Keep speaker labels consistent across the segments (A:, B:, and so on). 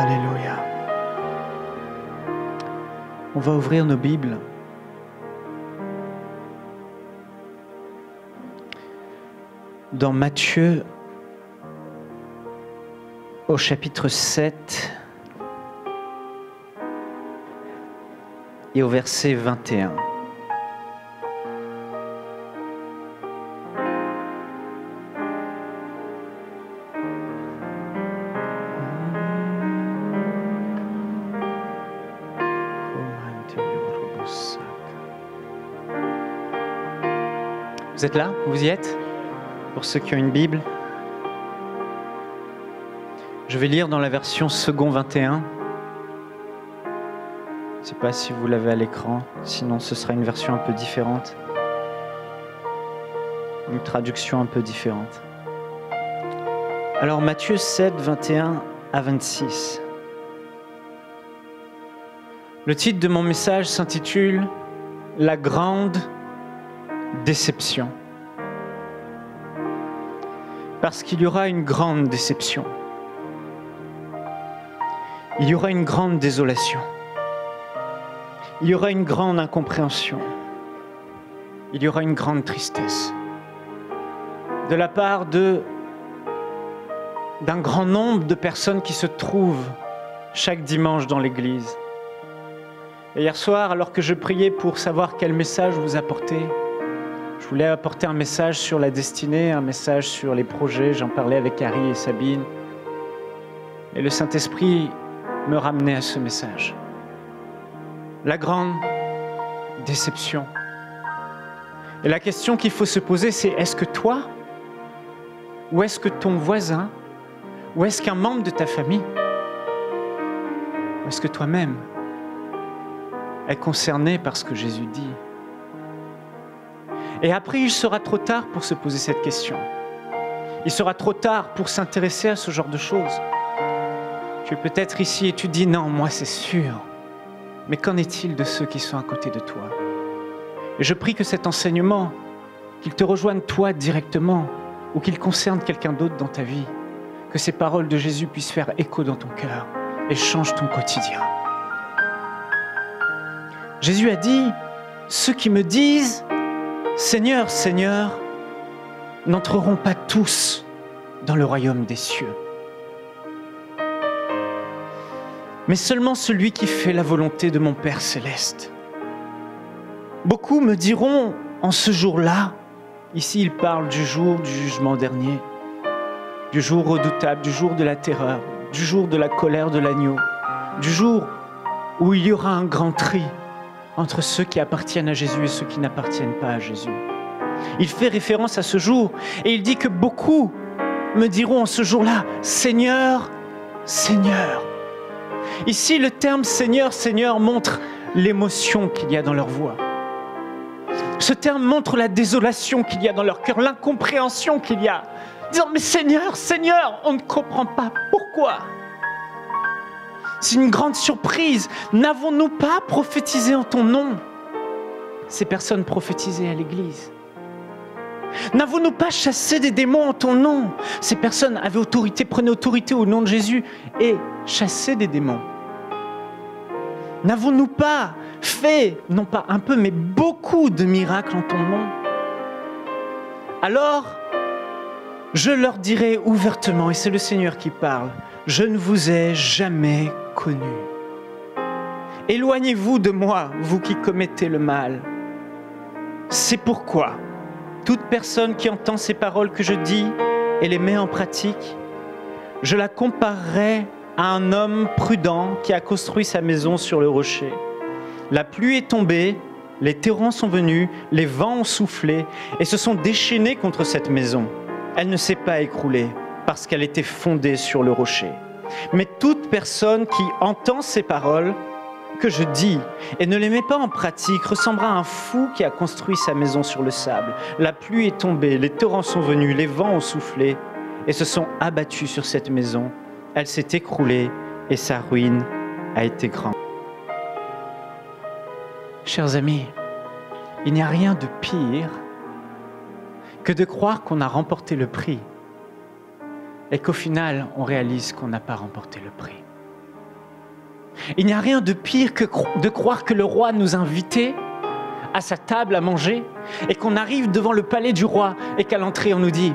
A: Alléluia. On va ouvrir nos Bibles. Dans Matthieu, au chapitre 7 et au verset 21. Vous êtes là? Vous y êtes? Pour ceux qui ont une Bible. Je vais lire dans la version second 21. Je ne sais pas si vous l'avez à l'écran, sinon ce sera une version un peu différente. Une traduction un peu différente. Alors Matthieu 7, 21 à 26. Le titre de mon message s'intitule « La grande déception ». Parce qu'il y aura une grande déception. Il y aura une grande désolation. Il y aura une grande incompréhension. Il y aura une grande tristesse. De la part d'un grand nombre de personnes qui se trouvent chaque dimanche dans l'église. Et hier soir, alors que je priais pour savoir quel message vous apporter, je voulais apporter un message sur la destinée, un message sur les projets. J'en parlais avec Harry et Sabine. Et le Saint-Esprit me ramenait à ce message. La grande déception. Et la question qu'il faut se poser, c'est est-ce que toi, ou est-ce que ton voisin, ou est-ce qu'un membre de ta famille, ou est-ce que toi-même est concerné par ce que Jésus dit? Et après, il sera trop tard pour se poser cette question. Il sera trop tard pour s'intéresser à ce genre de choses. Tu es peut-être ici et tu dis, non, moi c'est sûr. Mais qu'en est-il de ceux qui sont à côté de toi? Et je prie que cet enseignement, qu'il te rejoigne toi directement, ou qu'il concerne quelqu'un d'autre dans ta vie, que ces paroles de Jésus puissent faire écho dans ton cœur et changent ton quotidien. Jésus a dit, ceux qui me disent, Seigneur, Seigneur, n'entreront pas tous dans le royaume des cieux, mais seulement celui qui fait la volonté de mon Père céleste. Beaucoup me diront en ce jour-là, ici il parle du jour du jugement dernier, du jour redoutable, du jour de la terreur, du jour de la colère de l'agneau, du jour où il y aura un grand tri entre ceux qui appartiennent à Jésus et ceux qui n'appartiennent pas à Jésus. Il fait référence à ce jour et il dit que beaucoup me diront en ce jour-là, Seigneur, Seigneur. Ici, le terme Seigneur, Seigneur montre l'émotion qu'il y a dans leur voix. Ce terme montre la désolation qu'il y a dans leur cœur, l'incompréhension qu'il y a. Disant, mais Seigneur, Seigneur, on ne comprend pas pourquoi. C'est une grande surprise. N'avons-nous pas prophétisé en ton nom? Ces personnes prophétisaient à l'église. N'avons-nous pas chassé des démons en ton nom? Ces personnes avaient autorité, prenaient autorité au nom de Jésus et chassaient des démons. N'avons-nous pas fait, non pas un peu, mais beaucoup de miracles en ton nom? Alors, je leur dirai ouvertement, et c'est le Seigneur qui parle, je ne vous ai jamais connus. Éloignez-vous de moi, vous qui commettez le mal. C'est pourquoi toute personne qui entend ces paroles que je dis et les met en pratique, je la comparerai à un homme prudent qui a construit sa maison sur le rocher. La pluie est tombée, les torrents sont venus, les vents ont soufflé et se sont déchaînés contre cette maison. Elle ne s'est pas écroulée parce qu'elle était fondée sur le rocher. Mais toute personne qui entend ces paroles que je dis et ne les met pas en pratique ressemblera à un fou qui a construit sa maison sur le sable. La pluie est tombée, les torrents sont venus, les vents ont soufflé et se sont abattus sur cette maison. Elle s'est écroulée et sa ruine a été grande. Chers amis, il n'y a rien de pire que de croire qu'on a remporté le prix et qu'au final, on réalise qu'on n'a pas remporté le prix. Il n'y a rien de pire que de croire que le roi nous invitait à sa table à manger et qu'on arrive devant le palais du roi et qu'à l'entrée on nous dit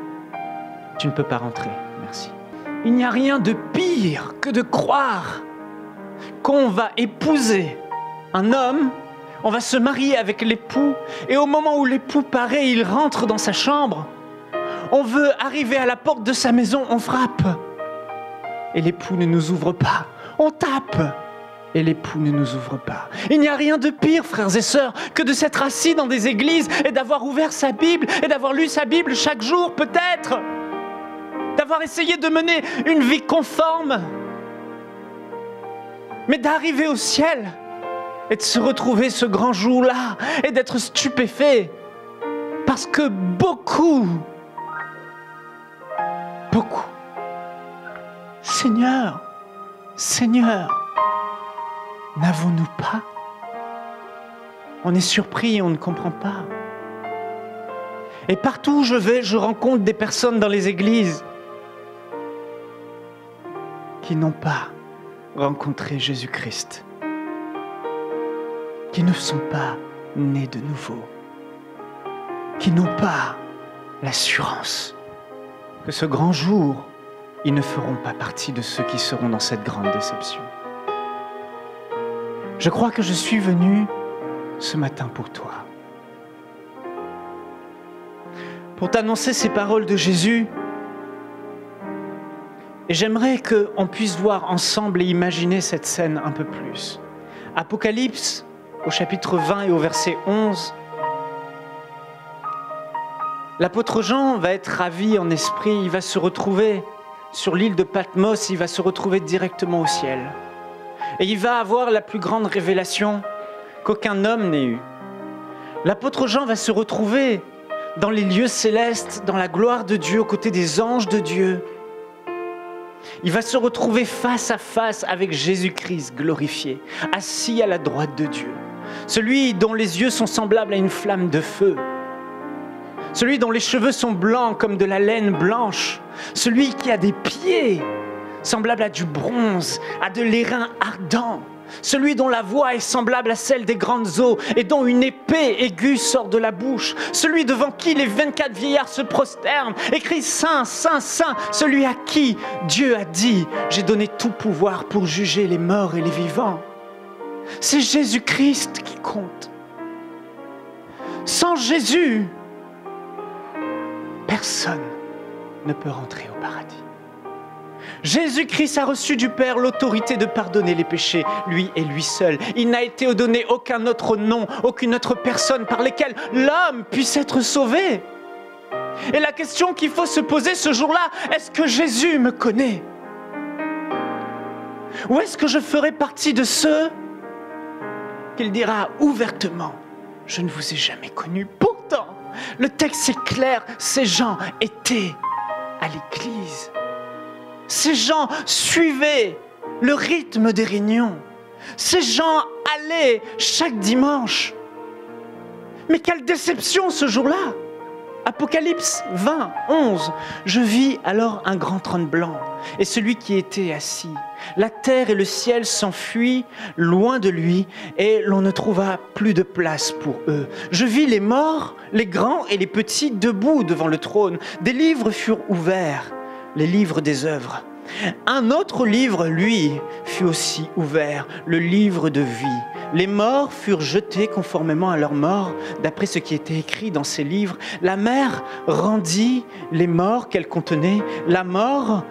A: « Tu ne peux pas rentrer, merci ». Il n'y a rien de pire que de croire qu'on va épouser un homme, on va se marier avec l'époux et au moment où l'époux paraît, il rentre dans sa chambre, on veut arriver à la porte de sa maison, on frappe et l'époux ne nous ouvre pas, on tape et l'époux ne nous ouvre pas. Il n'y a rien de pire, frères et sœurs, que de s'être assis dans des églises et d'avoir ouvert sa Bible et d'avoir lu sa Bible chaque jour peut-être, d'avoir essayé de mener une vie conforme, mais d'arriver au ciel et de se retrouver ce grand jour-là et d'être stupéfait parce que beaucoup, Seigneur, n'avons-nous pas? On est surpris et on ne comprend pas. Et partout où je vais, je rencontre des personnes dans les églises qui n'ont pas rencontré Jésus-Christ, qui ne sont pas nés de nouveau, qui n'ont pas l'assurance que ce grand jour, ils ne feront pas partie de ceux qui seront dans cette grande déception. Je crois que je suis venu ce matin pour toi, pour t'annoncer ces paroles de Jésus. Et j'aimerais qu'on puisse voir ensemble et imaginer cette scène un peu plus. Apocalypse, au chapitre 20 et au verset 11, l'apôtre Jean va être ravi en esprit, il va se retrouver sur l'île de Patmos, il va se retrouver directement au ciel. Et il va avoir la plus grande révélation qu'aucun homme n'ait eue. L'apôtre Jean va se retrouver dans les lieux célestes, dans la gloire de Dieu, aux côtés des anges de Dieu. Il va se retrouver face à face avec Jésus-Christ glorifié, assis à la droite de Dieu. Celui dont les yeux sont semblables à une flamme de feu. Celui dont les cheveux sont blancs comme de la laine blanche. Celui qui a des pieds semblables à du bronze, à de l'airain ardent. Celui dont la voix est semblable à celle des grandes eaux et dont une épée aiguë sort de la bouche. Celui devant qui les 24 vieillards se prosternent et crient « Saint, Saint, Saint », celui à qui Dieu a dit « J'ai donné tout pouvoir pour juger les morts et les vivants ». C'est Jésus-Christ qui compte. Sans Jésus, personne ne peut rentrer au paradis. Jésus-Christ a reçu du Père l'autorité de pardonner les péchés, lui et lui seul. Il n'a été donné aucun autre nom, aucune autre personne par lesquelles l'homme puisse être sauvé. Et la question qu'il faut se poser ce jour-là, est-ce que Jésus me connaît? Ou est-ce que je ferai partie de ceux qu'il dira ouvertement, je ne vous ai jamais connus? Pourtant, le texte est clair, ces gens étaient à l'église. Ces gens suivaient le rythme des réunions. Ces gens allaient chaque dimanche. Mais quelle déception ce jour-là! Apocalypse 20, 11. Je vis alors un grand trône blanc et celui qui était assis. La terre et le ciel s'enfuient loin de lui et l'on ne trouva plus de place pour eux. Je vis les morts, les grands et les petits debout devant le trône. Des livres furent ouverts, les livres des œuvres. Un autre livre, lui, fut aussi ouvert, le livre de vie. Les morts furent jetés conformément à leur mort, d'après ce qui était écrit dans ces livres. La mer rendit les morts qu'elle contenait. La mort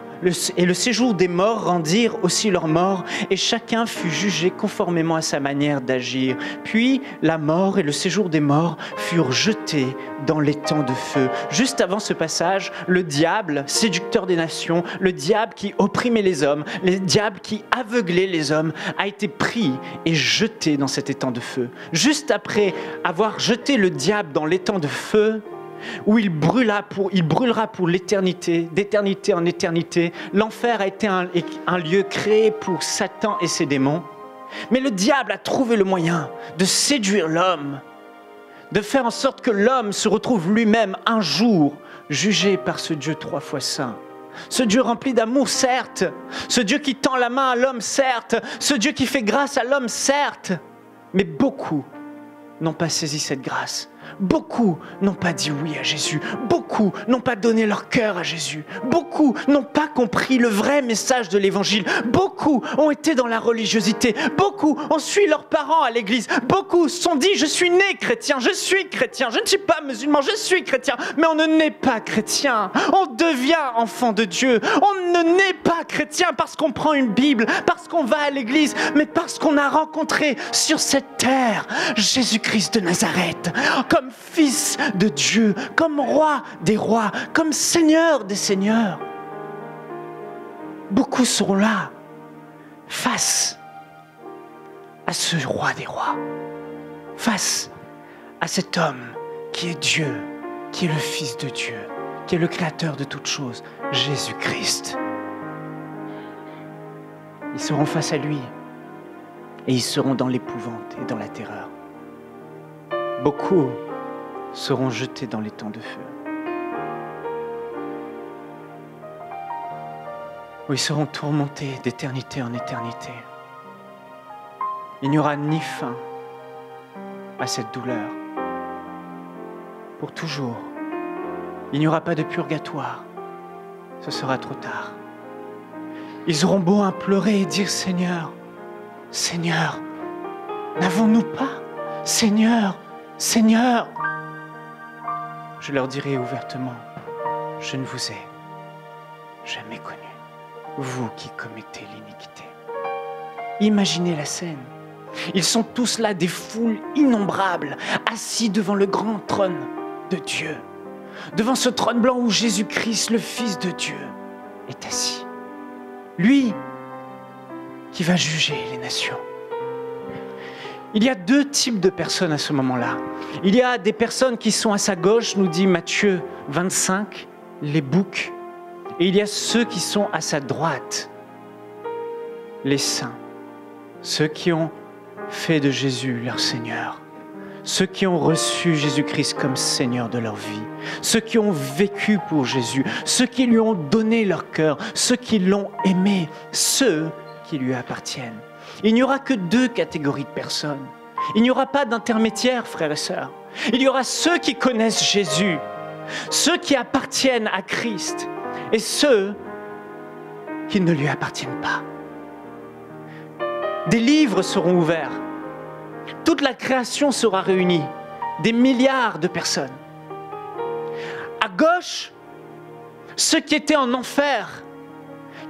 A: et le séjour des morts rendirent aussi leurs morts, et chacun fut jugé conformément à sa manière d'agir. Puis la mort et le séjour des morts furent jetés dans l'étang de feu. Juste avant ce passage, le diable, séducteur des nations, le diable qui opprimait les hommes, le diable qui aveuglait les hommes, a été pris et jeté dans cet étang de feu. Juste après avoir jeté le diable dans l'étang de feu, où il brûlera pour l'éternité, d'éternité en éternité. L'enfer a été un lieu créé pour Satan et ses démons. Mais le diable a trouvé le moyen de séduire l'homme, de faire en sorte que l'homme se retrouve lui-même un jour jugé par ce Dieu 3 fois saint. Ce Dieu rempli d'amour, certes. Ce Dieu qui tend la main à l'homme, certes. Ce Dieu qui fait grâce à l'homme, certes. Mais beaucoup n'ont pas saisi cette grâce. Beaucoup n'ont pas dit oui à Jésus. Beaucoup n'ont pas donné leur cœur à Jésus. Beaucoup n'ont pas compris le vrai message de l'Évangile. Beaucoup ont été dans la religiosité. Beaucoup ont suivi leurs parents à l'église. Beaucoup se sont dit, je suis né chrétien, je suis chrétien, je ne suis pas musulman, je suis chrétien. Mais on ne naît pas chrétien. On devient enfant de Dieu. On ne naît pas chrétien parce qu'on prend une Bible, parce qu'on va à l'église, mais parce qu'on a rencontré sur cette terre Jésus-Christ de Nazareth. Comme fils de Dieu, comme roi des rois, comme seigneur des seigneurs. Beaucoup seront là, face à ce roi des rois, face à cet homme qui est Dieu, qui est le Fils de Dieu, qui est le Créateur de toutes choses, Jésus-Christ. Ils seront face à lui et ils seront dans l'épouvante et dans la terreur. Beaucoup seront jetés dans les temps de feu, où ils seront tourmentés d'éternité en éternité. Il n'y aura ni fin à cette douleur. Pour toujours, il n'y aura pas de purgatoire. Ce sera trop tard. Ils auront beau implorer et dire « Seigneur, Seigneur, n'avons-nous pas? Seigneur, Seigneur !» Je leur dirai ouvertement, je ne vous ai jamais connu, vous qui commettez l'iniquité. Imaginez la scène. Ils sont tous là, des foules innombrables, assis devant le grand trône de Dieu, devant ce trône blanc où Jésus-Christ, le Fils de Dieu, est assis. Lui qui va juger les nations. Il y a deux types de personnes à ce moment-là. Il y a des personnes qui sont à sa gauche, nous dit Matthieu 25, les boucs. Et il y a ceux qui sont à sa droite, les saints. Ceux qui ont fait de Jésus leur Seigneur. Ceux qui ont reçu Jésus-Christ comme Seigneur de leur vie. Ceux qui ont vécu pour Jésus. Ceux qui lui ont donné leur cœur. Ceux qui l'ont aimé. Ceux qui lui appartiennent. Il n'y aura que deux catégories de personnes. Il n'y aura pas d'intermédiaires, frères et sœurs. Il y aura ceux qui connaissent Jésus, ceux qui appartiennent à Christ et ceux qui ne lui appartiennent pas. Des livres seront ouverts. Toute la création sera réunie. Des milliards de personnes. À gauche, ceux qui étaient en enfer,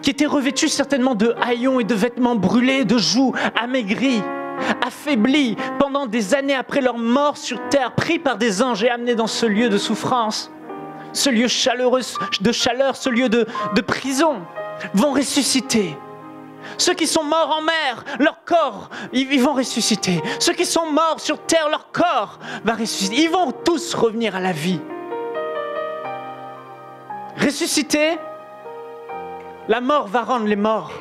A: qui étaient revêtus certainement de haillons et de vêtements brûlés, de joues amaigries, affaiblis pendant des années après leur mort sur terre, pris par des anges et amenés dans ce lieu de souffrance, ce lieu chaleureux, de chaleur, ce lieu de prison, vont ressusciter. Ceux qui sont morts en mer, leur corps, ils vont ressusciter. Ceux qui sont morts sur terre, leur corps va ressusciter. Ils vont tous revenir à la vie. Ressusciter, la mort va rendre les morts.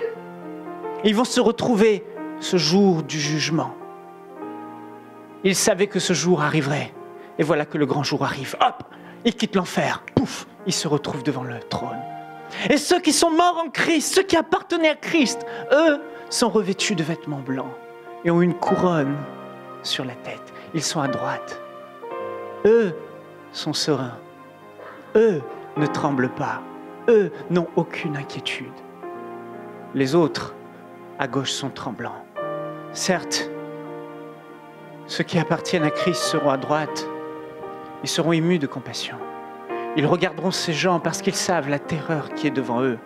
A: Ils vont se retrouver ce jour du jugement. Ils savaient que ce jour arriverait. Et voilà que le grand jour arrive. Hop, ils quittent l'enfer. Pouf, ils se retrouvent devant le trône. Et ceux qui sont morts en Christ, ceux qui appartenaient à Christ, eux sont revêtus de vêtements blancs et ont une couronne sur la tête. Ils sont à droite. Eux sont sereins. Eux ne tremblent pas. Eux n'ont aucune inquiétude. Les autres, à gauche, sont tremblants. Certes, ceux qui appartiennent à Christ seront à droite. Ils seront émus de compassion. Ils regarderont ces gens parce qu'ils savent la terreur qui est devant eux.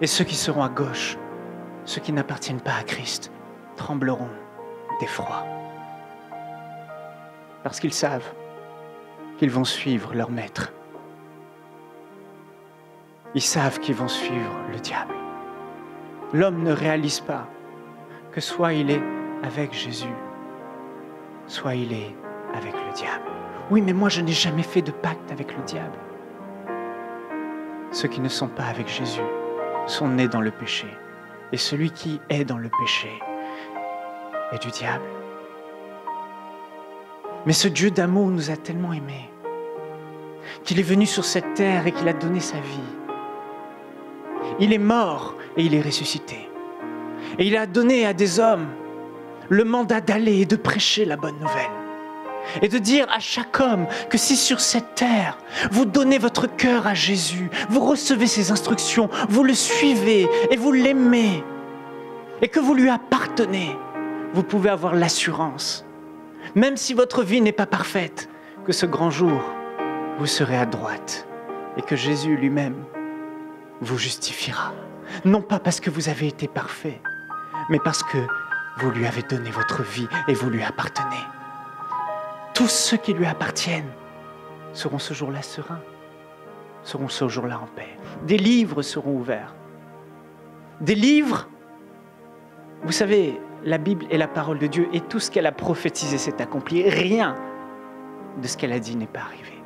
A: Et ceux qui seront à gauche, ceux qui n'appartiennent pas à Christ, trembleront d'effroi. Parce qu'ils savent qu'ils vont suivre leur maître. Ils savent qu'ils vont suivre le diable. L'homme ne réalise pas que soit il est avec Jésus, soit il est avec le diable. Oui, mais moi je n'ai jamais fait de pacte avec le diable. Ceux qui ne sont pas avec Jésus sont nés dans le péché. Et celui qui est dans le péché est du diable. Mais ce Dieu d'amour nous a tellement aimés qu'il est venu sur cette terre et qu'il a donné sa vie il est mort et il est ressuscité. Et il a donné à des hommes le mandat d'aller et de prêcher la bonne nouvelle. Et de dire à chaque homme que si sur cette terre, vous donnez votre cœur à Jésus, vous recevez ses instructions, vous le suivez et vous l'aimez, et que vous lui appartenez, vous pouvez avoir l'assurance, même si votre vie n'est pas parfaite, que ce grand jour, vous serez à droite et que Jésus lui-même vous justifiera. Non pas parce que vous avez été parfait, mais parce que vous lui avez donné votre vie et vous lui appartenez. Tous ceux qui lui appartiennent seront ce jour-là sereins, seront ce jour-là en paix. Des livres seront ouverts. Des livres, vous savez, la Bible est la parole de Dieu et tout ce qu'elle a prophétisé s'est accompli. Rien de ce qu'elle a dit n'est pas arrivé.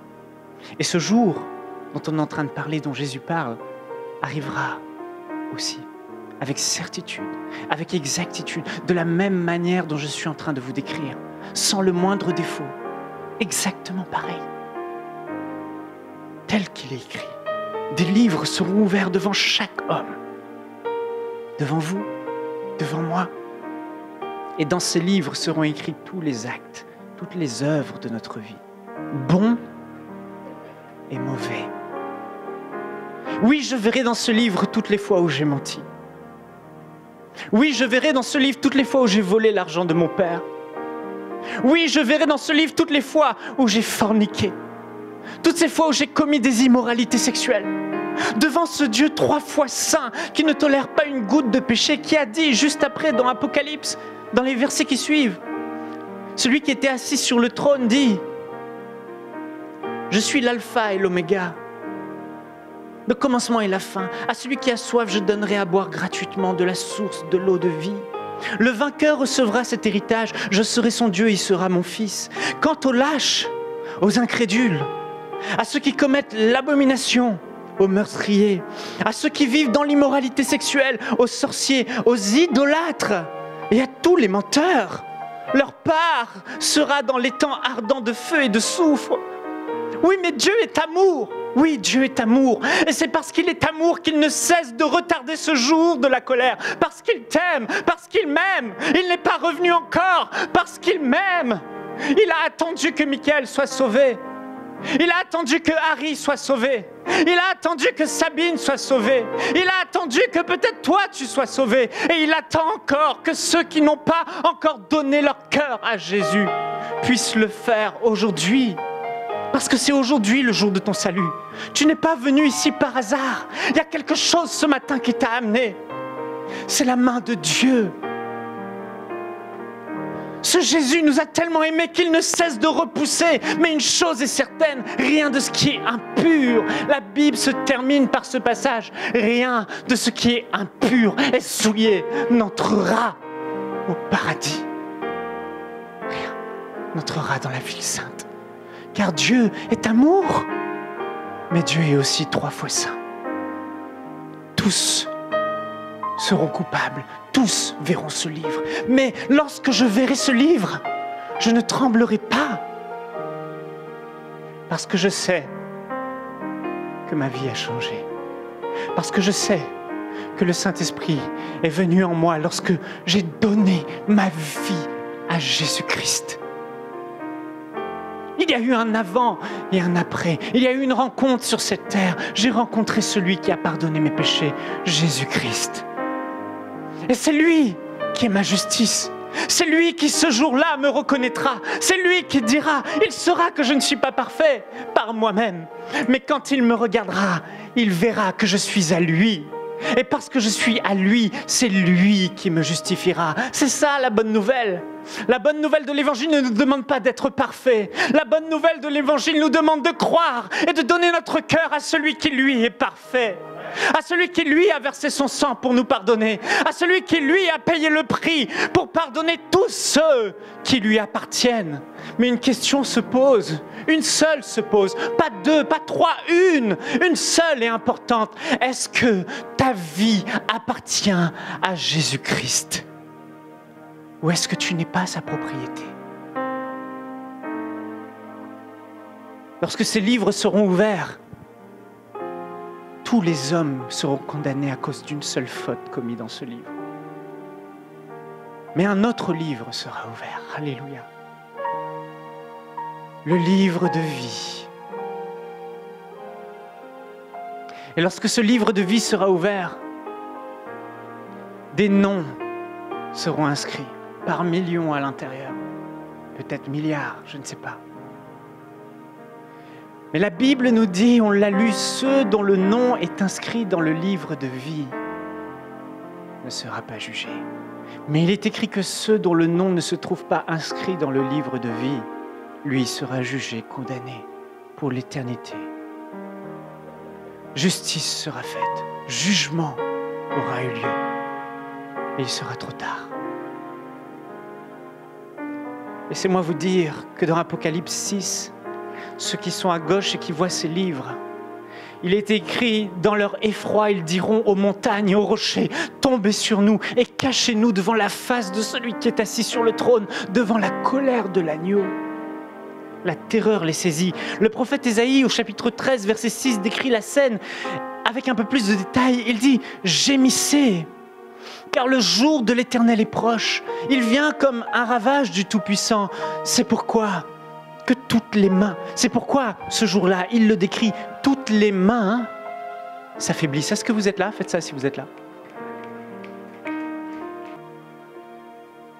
A: Et ce jour dont on est en train de parler, dont Jésus parle, arrivera aussi, avec certitude, avec exactitude, de la même manière dont je suis en train de vous décrire, sans le moindre défaut, exactement pareil, tel qu'il est écrit. Des livres seront ouverts devant chaque homme, devant vous, devant moi, et dans ces livres seront écrits tous les actes, toutes les œuvres de notre vie, bons et mauvais. Oui, je verrai dans ce livre toutes les fois où j'ai menti. Oui, je verrai dans ce livre toutes les fois où j'ai volé l'argent de mon père. Oui, je verrai dans ce livre toutes les fois où j'ai forniqué. Toutes ces fois où j'ai commis des immoralités sexuelles. Devant ce Dieu 3 fois saint, qui ne tolère pas une goutte de péché, qui a dit juste après dans Apocalypse, dans les versets qui suivent, celui qui était assis sur le trône dit « Je suis l'alpha et l'oméga, le commencement et la fin. À celui qui a soif, je donnerai à boire gratuitement de la source de l'eau de vie. Le vainqueur recevra cet héritage, je serai son Dieu, il sera mon fils. Quant aux lâches, aux incrédules, à ceux qui commettent l'abomination, aux meurtriers, à ceux qui vivent dans l'immoralité sexuelle, aux sorciers, aux idolâtres et à tous les menteurs, leur part sera dans l'étang ardent de feu et de soufre. Oui, mais Dieu est amour. Oui, Dieu est amour. Et c'est parce qu'il est amour qu'il ne cesse de retarder ce jour de la colère. Parce qu'il t'aime, parce qu'il m'aime. Il n'est pas revenu encore, parce qu'il m'aime. Il a attendu que Michael soit sauvé. Il a attendu que Harry soit sauvé. Il a attendu que Sabine soit sauvée. Il a attendu que peut-être toi tu sois sauvé. Et il attend encore que ceux qui n'ont pas encore donné leur cœur à Jésus puissent le faire aujourd'hui. Parce que c'est aujourd'hui le jour de ton salut. Tu n'es pas venu ici par hasard. Il y a quelque chose ce matin qui t'a amené. C'est la main de Dieu. Ce Jésus nous a tellement aimés qu'il ne cesse de repousser. Mais une chose est certaine, rien de ce qui est impur. La Bible se termine par ce passage. Rien de ce qui est impur et souillé n'entrera au paradis. Rien n'entrera dans la ville sainte. Car Dieu est amour, mais Dieu est aussi 3 fois saint. Tous seront coupables, tous verront ce livre. Mais lorsque je verrai ce livre, je ne tremblerai pas, parce que je sais que ma vie a changé. Parce que je sais que le Saint-Esprit est venu en moi lorsque j'ai donné ma vie à Jésus-Christ. Il y a eu un avant et un après. Il y a eu une rencontre sur cette terre. J'ai rencontré celui qui a pardonné mes péchés, Jésus-Christ. Et c'est lui qui est ma justice. C'est lui qui ce jour-là me reconnaîtra. C'est lui qui dira, il saura que je ne suis pas parfait par moi-même. Mais quand il me regardera, il verra que je suis à lui. Et parce que je suis à lui, c'est lui qui me justifiera. C'est ça la bonne nouvelle. La bonne nouvelle de l'Évangile ne nous demande pas d'être parfait. La bonne nouvelle de l'Évangile nous demande de croire et de donner notre cœur à celui qui lui est parfait. À celui qui lui a versé son sang pour nous pardonner. À celui qui lui a payé le prix pour pardonner tous ceux qui lui appartiennent. Mais une question se pose, une seule se pose, pas 2, pas 3, une seule est importante. Est-ce que ta vie appartient à Jésus-Christ? Ou est-ce que tu n'es pas sa propriété? Lorsque ces livres seront ouverts, tous les hommes seront condamnés à cause d'une seule faute commise dans ce livre. Mais un autre livre sera ouvert. Alléluia. Le livre de vie. Et lorsque ce livre de vie sera ouvert, des noms seront inscrits par millions à l'intérieur. Peut-être milliards, je ne sais pas. Mais la Bible nous dit, on l'a lu, ceux dont le nom est inscrit dans le livre de vie ne sera pas jugé. Mais il est écrit que ceux dont le nom ne se trouve pas inscrit dans le livre de vie, lui sera jugé, condamné pour l'éternité. Justice sera faite, jugement aura eu lieu, et il sera trop tard. Laissez-moi vous dire que dans Apocalypse 6, ceux qui sont à gauche et qui voient ces livres, il est écrit, dans leur effroi, ils diront aux montagnes et aux rochers, tombez sur nous et cachez-nous devant la face de celui qui est assis sur le trône, devant la colère de l'agneau. La terreur les saisit. Le prophète Ésaïe, au chapitre 13, verset 6, décrit la scène avec un peu plus de détails. Il dit, gémissez, car le jour de l'Éternel est proche. Il vient comme un ravage du Tout-Puissant. C'est pourquoi que toutes les mains, c'est pourquoi ce jour-là, il le décrit, toutes les mains s'affaiblissent. Est-ce que vous êtes là? Faites ça si vous êtes là.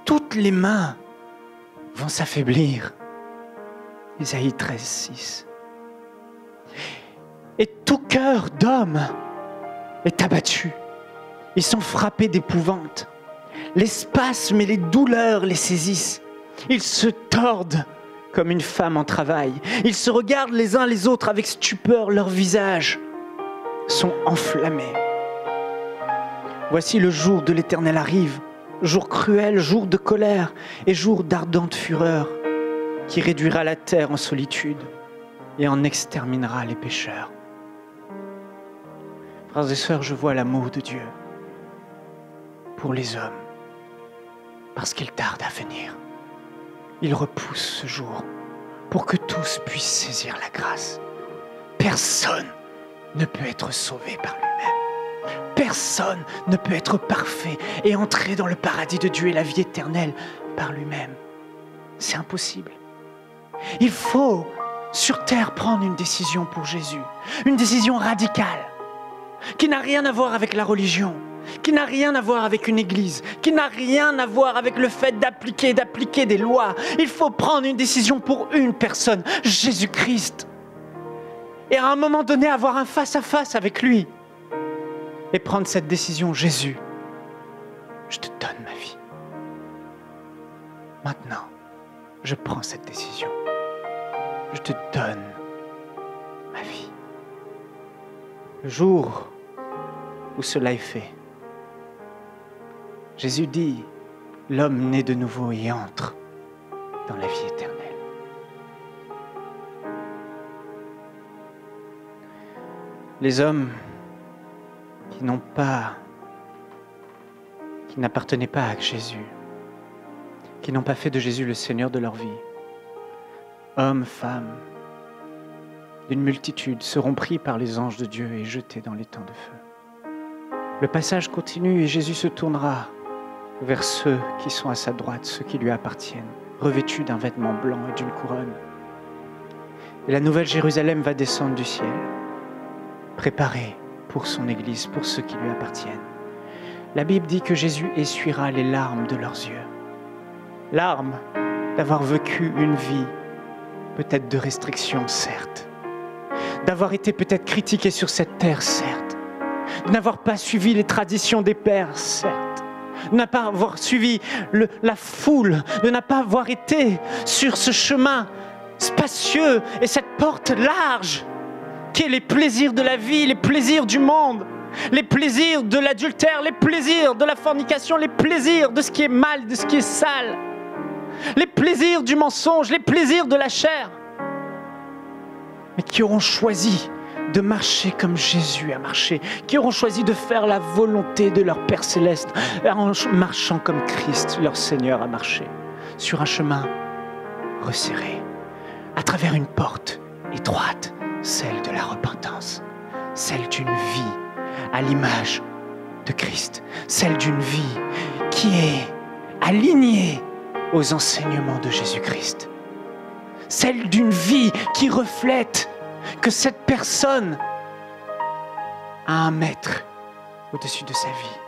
A: Toutes les mains vont s'affaiblir. Ésaïe 13, 6. Et tout cœur d'homme est abattu. Ils sont frappés d'épouvante. Les spasmes et les douleurs les saisissent. Ils se tordent comme une femme en travail. Ils se regardent les uns les autres avec stupeur. Leurs visages sont enflammés. Voici le jour de l'Éternel arrive, jour cruel, jour de colère et jour d'ardente fureur, qui réduira la terre en solitude et en exterminera les pécheurs. Frères et sœurs, je vois l'amour de Dieu pour les hommes, parce qu'il tarde à venir. Il repousse ce jour pour que tous puissent saisir la grâce. Personne ne peut être sauvé par lui-même. Personne ne peut être parfait et entrer dans le paradis de Dieu et la vie éternelle par lui-même. C'est impossible. Il faut, sur terre, prendre une décision pour Jésus. Une décision radicale, qui n'a rien à voir avec la religion, qui n'a rien à voir avec une église, qui n'a rien à voir avec le fait d'appliquer des lois. Il faut prendre une décision pour une personne, Jésus-Christ. Et à un moment donné, avoir un face-à-face avec lui. Et prendre cette décision, Jésus, je te donne ma vie. Maintenant, je prends cette décision. Je te donne ma vie. Le jour où cela est fait, Jésus dit, l'homme naît de nouveau et entre dans la vie éternelle. Les hommes qui n'appartenaient pas à Jésus, qui n'ont pas fait de Jésus le Seigneur de leur vie, hommes, femmes, d'une multitude seront pris par les anges de Dieu et jetés dans les temps de feu. Le passage continue et Jésus se tournera vers ceux qui sont à sa droite, ceux qui lui appartiennent, revêtus d'un vêtement blanc et d'une couronne. Et la nouvelle Jérusalem va descendre du ciel, préparée pour son Église, pour ceux qui lui appartiennent. La Bible dit que Jésus essuiera les larmes de leurs yeux. Larmes d'avoir vécu une vie, peut-être de restriction, certes. D'avoir été peut-être critiqué sur cette terre, certes. De n'avoir pas suivi les traditions des pères, certes. De ne pas avoir suivi la foule, de ne pas avoir été sur ce chemin spacieux et cette porte large qui est les plaisirs de la vie, les plaisirs du monde, les plaisirs de l'adultère, les plaisirs de la fornication, les plaisirs de ce qui est mal, de ce qui est sale, les plaisirs du mensonge, les plaisirs de la chair, mais qui auront choisi de marcher comme Jésus a marché, qui auront choisi de faire la volonté de leur Père Céleste, en marchant comme Christ, leur Seigneur, a marché, sur un chemin resserré, à travers une porte étroite, celle de la repentance, celle d'une vie à l'image de Christ, celle d'une vie qui est alignée aux enseignements de Jésus-Christ, celle d'une vie qui reflète que cette personne a un maître au-dessus de sa vie,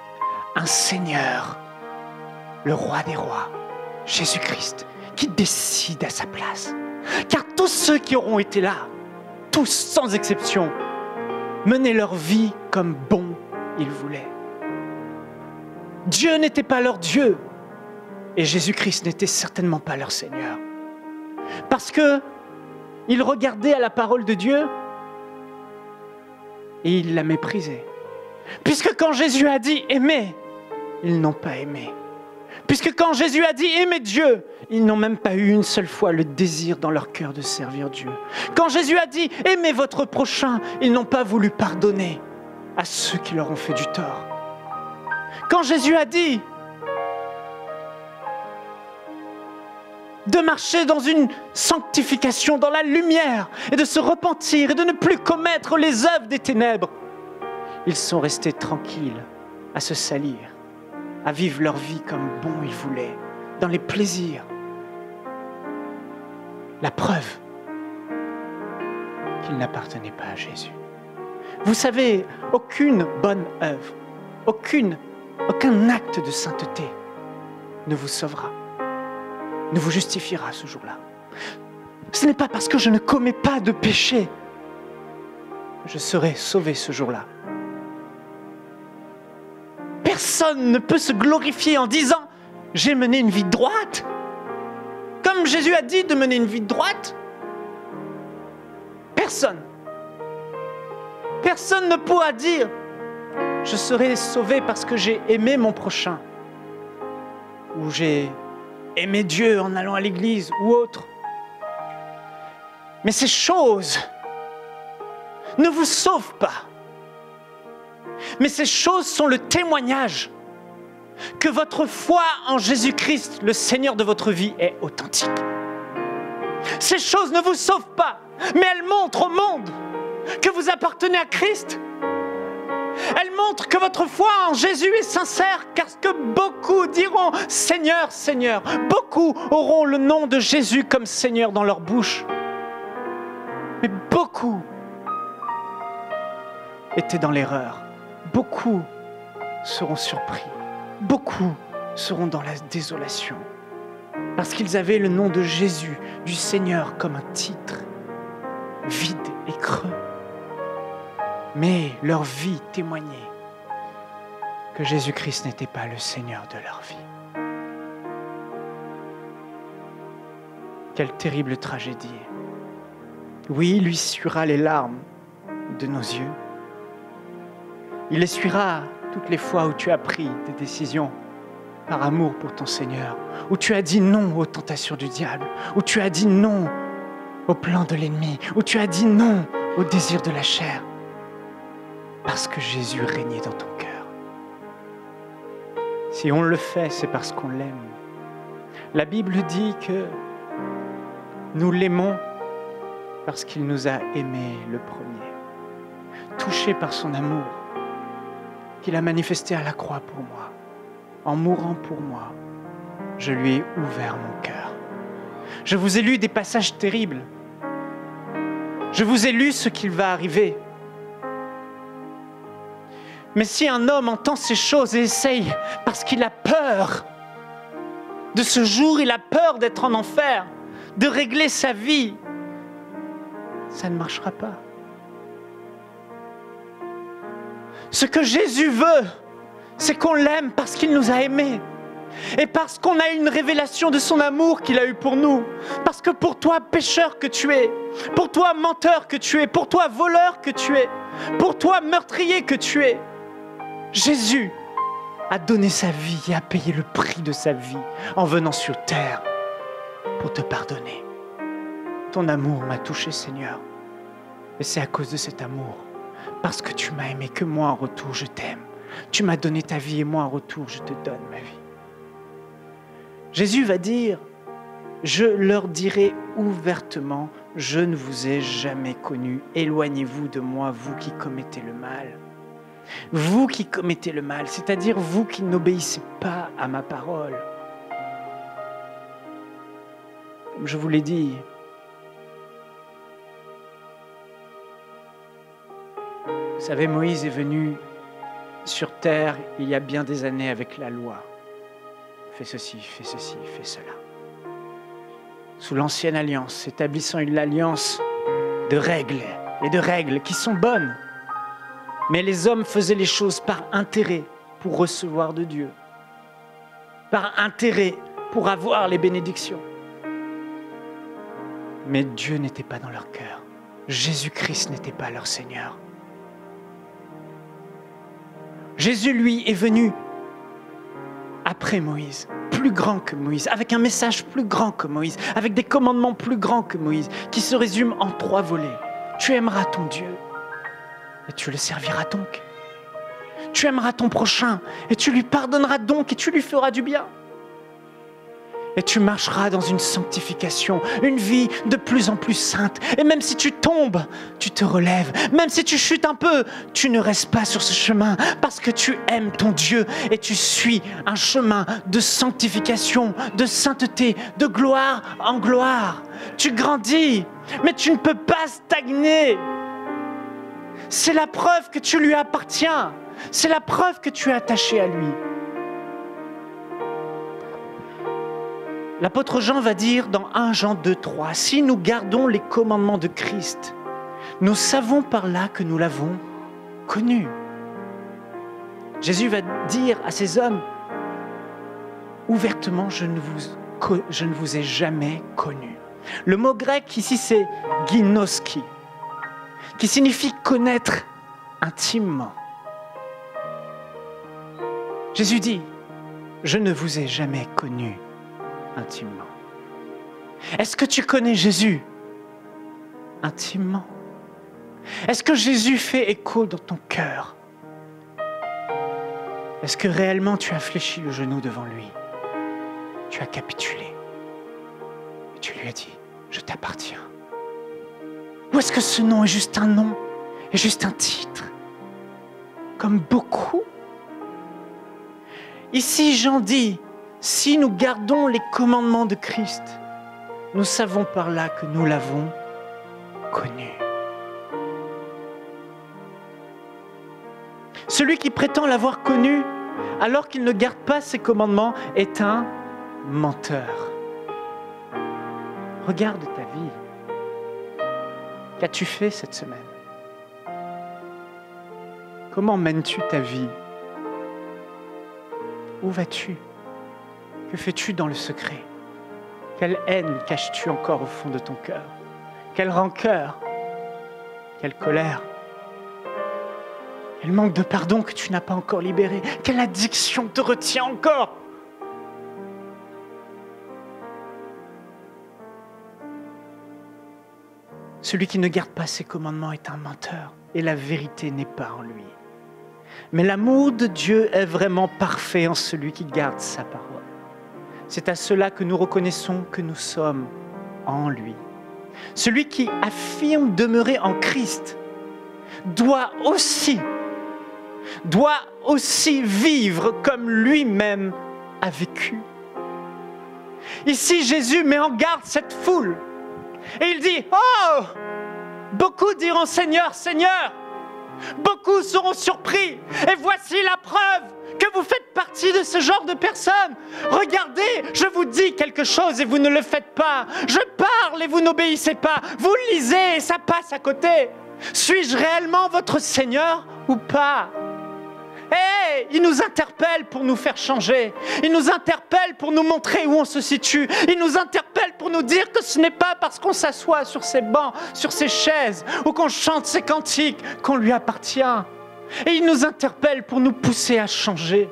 A: un Seigneur, le roi des rois, Jésus-Christ, qui décide à sa place. Car tous ceux qui auront été là, tous sans exception, menaient leur vie comme bon ils voulaient. Dieu n'était pas leur Dieu et Jésus-Christ n'était certainement pas leur Seigneur. Parce qu'ils regardaient à la parole de Dieu et ils la méprisaient. Puisque quand Jésus a dit « aimez », ils n'ont pas aimé. Puisque quand Jésus a dit « aimez Dieu », ils n'ont même pas eu une seule fois le désir dans leur cœur de servir Dieu. Quand Jésus a dit « aimez votre prochain », ils n'ont pas voulu pardonner à ceux qui leur ont fait du tort. Quand Jésus a dit de marcher dans une sanctification, dans la lumière, et de se repentir et de ne plus commettre les œuvres des ténèbres, ils sont restés tranquilles à se salir, à vivre leur vie comme bon ils voulaient, dans les plaisirs. La preuve qu'ils n'appartenaient pas à Jésus. Vous savez, aucune bonne œuvre, aucun acte de sainteté ne vous sauvera, ne vous justifiera ce jour-là. Ce n'est pas parce que je ne commets pas de péché que je serai sauvé ce jour-là. Personne ne peut se glorifier en disant « j'ai mené une vie droite ». Comme Jésus a dit de mener une vie droite. Personne ne pourra dire « je serai sauvé parce que j'ai aimé mon prochain » ou « j'ai aimé Dieu en allant à l'église » ou autre. Mais ces choses ne vous sauvent pas. Mais ces choses sont le témoignage que votre foi en Jésus-Christ, le Seigneur de votre vie, est authentique. Ces choses ne vous sauvent pas, mais elles montrent au monde que vous appartenez à Christ. Elles montrent que votre foi en Jésus est sincère, car que beaucoup diront « Seigneur, Seigneur ». Beaucoup auront le nom de Jésus comme Seigneur dans leur bouche. Mais beaucoup étaient dans l'erreur. Beaucoup seront surpris. Beaucoup seront dans la désolation. Parce qu'ils avaient le nom de Jésus, du Seigneur, comme un titre, vide et creux. Mais leur vie témoignait que Jésus-Christ n'était pas le Seigneur de leur vie. Quelle terrible tragédie. Oui, il lui essuiera les larmes de nos yeux. Il essuiera toutes les fois où tu as pris des décisions par amour pour ton Seigneur, où tu as dit non aux tentations du diable, où tu as dit non aux plans de l'ennemi, où tu as dit non aux désirs de la chair, parce que Jésus régnait dans ton cœur. Si on le fait, c'est parce qu'on l'aime. La Bible dit que nous l'aimons parce qu'il nous a aimés le premier, touchés par son amour, qu'il a manifesté à la croix pour moi. En mourant pour moi, je lui ai ouvert mon cœur. Je vous ai lu des passages terribles. Je vous ai lu ce qu'il va arriver. Mais si un homme entend ces choses et essaye, parce qu'il a peur de ce jour, il a peur d'être en enfer, de régler sa vie, ça ne marchera pas. Ce que Jésus veut, c'est qu'on l'aime parce qu'il nous a aimés. Et parce qu'on a une révélation de son amour qu'il a eu pour nous. Parce que pour toi, pécheur que tu es, pour toi, menteur que tu es, pour toi, voleur que tu es, pour toi, meurtrier que tu es, Jésus a donné sa vie et a payé le prix de sa vie en venant sur terre pour te pardonner. Ton amour m'a touché, Seigneur. Et c'est à cause de cet amour, parce que tu m'as aimé, que moi en retour je t'aime. Tu m'as donné ta vie et moi en retour je te donne ma vie. Jésus va dire, je leur dirai ouvertement je ne vous ai jamais connu. Éloignez-vous de moi, vous qui commettez le mal. Vous qui commettez le mal, c'est-à-dire vous qui n'obéissez pas à ma parole. Comme je vous l'ai dit, vous savez, Moïse est venu sur terre il y a bien des années avec la loi. Fais ceci, fais ceci, fais cela. Sous l'ancienne alliance, établissant une alliance de règles qui sont bonnes. Mais les hommes faisaient les choses par intérêt pour recevoir de Dieu, par intérêt pour avoir les bénédictions. Mais Dieu n'était pas dans leur cœur. Jésus-Christ n'était pas leur Seigneur. Jésus, lui, est venu après Moïse, plus grand que Moïse, avec un message plus grand que Moïse, avec des commandements plus grands que Moïse, qui se résument en 3 volets. Tu aimeras ton Dieu et tu le serviras donc. Tu aimeras ton prochain et tu lui pardonneras donc et tu lui feras du bien. Et tu marcheras dans une sanctification, une vie de plus en plus sainte. Et même si tu tombes, tu te relèves. Même si tu chutes un peu, tu ne restes pas sur ce chemin parce que tu aimes ton Dieu et tu suis un chemin de sanctification, de sainteté, de gloire en gloire. Tu grandis, mais tu ne peux pas stagner. C'est la preuve que tu lui appartiens. C'est la preuve que tu es attaché à lui. L'apôtre Jean va dire dans 1 Jean 2,3, « Si nous gardons les commandements de Christ, nous savons par là que nous l'avons connu. » Jésus va dire à ces hommes, « Ouvertement, je ne vous ai jamais connu. » Le mot grec ici, c'est « ginoski », qui signifie « connaître intimement ». Jésus dit, « Je ne vous ai jamais connu. » Intimement. Est-ce que tu connais Jésus intimement? Est-ce que Jésus fait écho dans ton cœur? Est-ce que réellement tu as fléchi le genou devant lui? Tu as capitulé et tu lui as dit, je t'appartiens? Ou est-ce que ce nom est juste un nom, est juste un titre, comme beaucoup? Ici, Jean dit, si nous gardons les commandements de Christ, nous savons par là que nous l'avons connu. Celui qui prétend l'avoir connu alors qu'il ne garde pas ses commandements est un menteur. Regarde ta vie. Qu'as-tu fait cette semaine? Comment mènes-tu ta vie? Où vas-tu? Que fais-tu dans le secret? Quelle haine caches-tu encore au fond de ton cœur? Quelle rancœur? Quelle colère? Quel manque de pardon que tu n'as pas encore libéré? Quelle addiction te retient encore? Celui qui ne garde pas ses commandements est un menteur et la vérité n'est pas en lui. Mais l'amour de Dieu est vraiment parfait en celui qui garde sa parole. C'est à cela que nous reconnaissons que nous sommes en lui. Celui qui affirme demeurer en Christ doit aussi vivre comme lui-même a vécu. Ici, Jésus met en garde cette foule et il dit, « Oh, beaucoup diront Seigneur, Seigneur, beaucoup seront surpris et voici la preuve que vous faites partie de ce genre de personnes. Regardez, je vous dis quelque chose et vous ne le faites pas. Je parle et vous n'obéissez pas. Vous lisez et ça passe à côté. Suis-je réellement votre Seigneur ou pas? » Hey, il nous interpelle pour nous faire changer. Il nous interpelle pour nous montrer où on se situe. Il nous interpelle pour nous dire que ce n'est pas parce qu'on s'assoit sur ces bancs, sur ces chaises, ou qu'on chante ces cantiques qu'on lui appartient. Et il nous interpelle pour nous pousser à changer.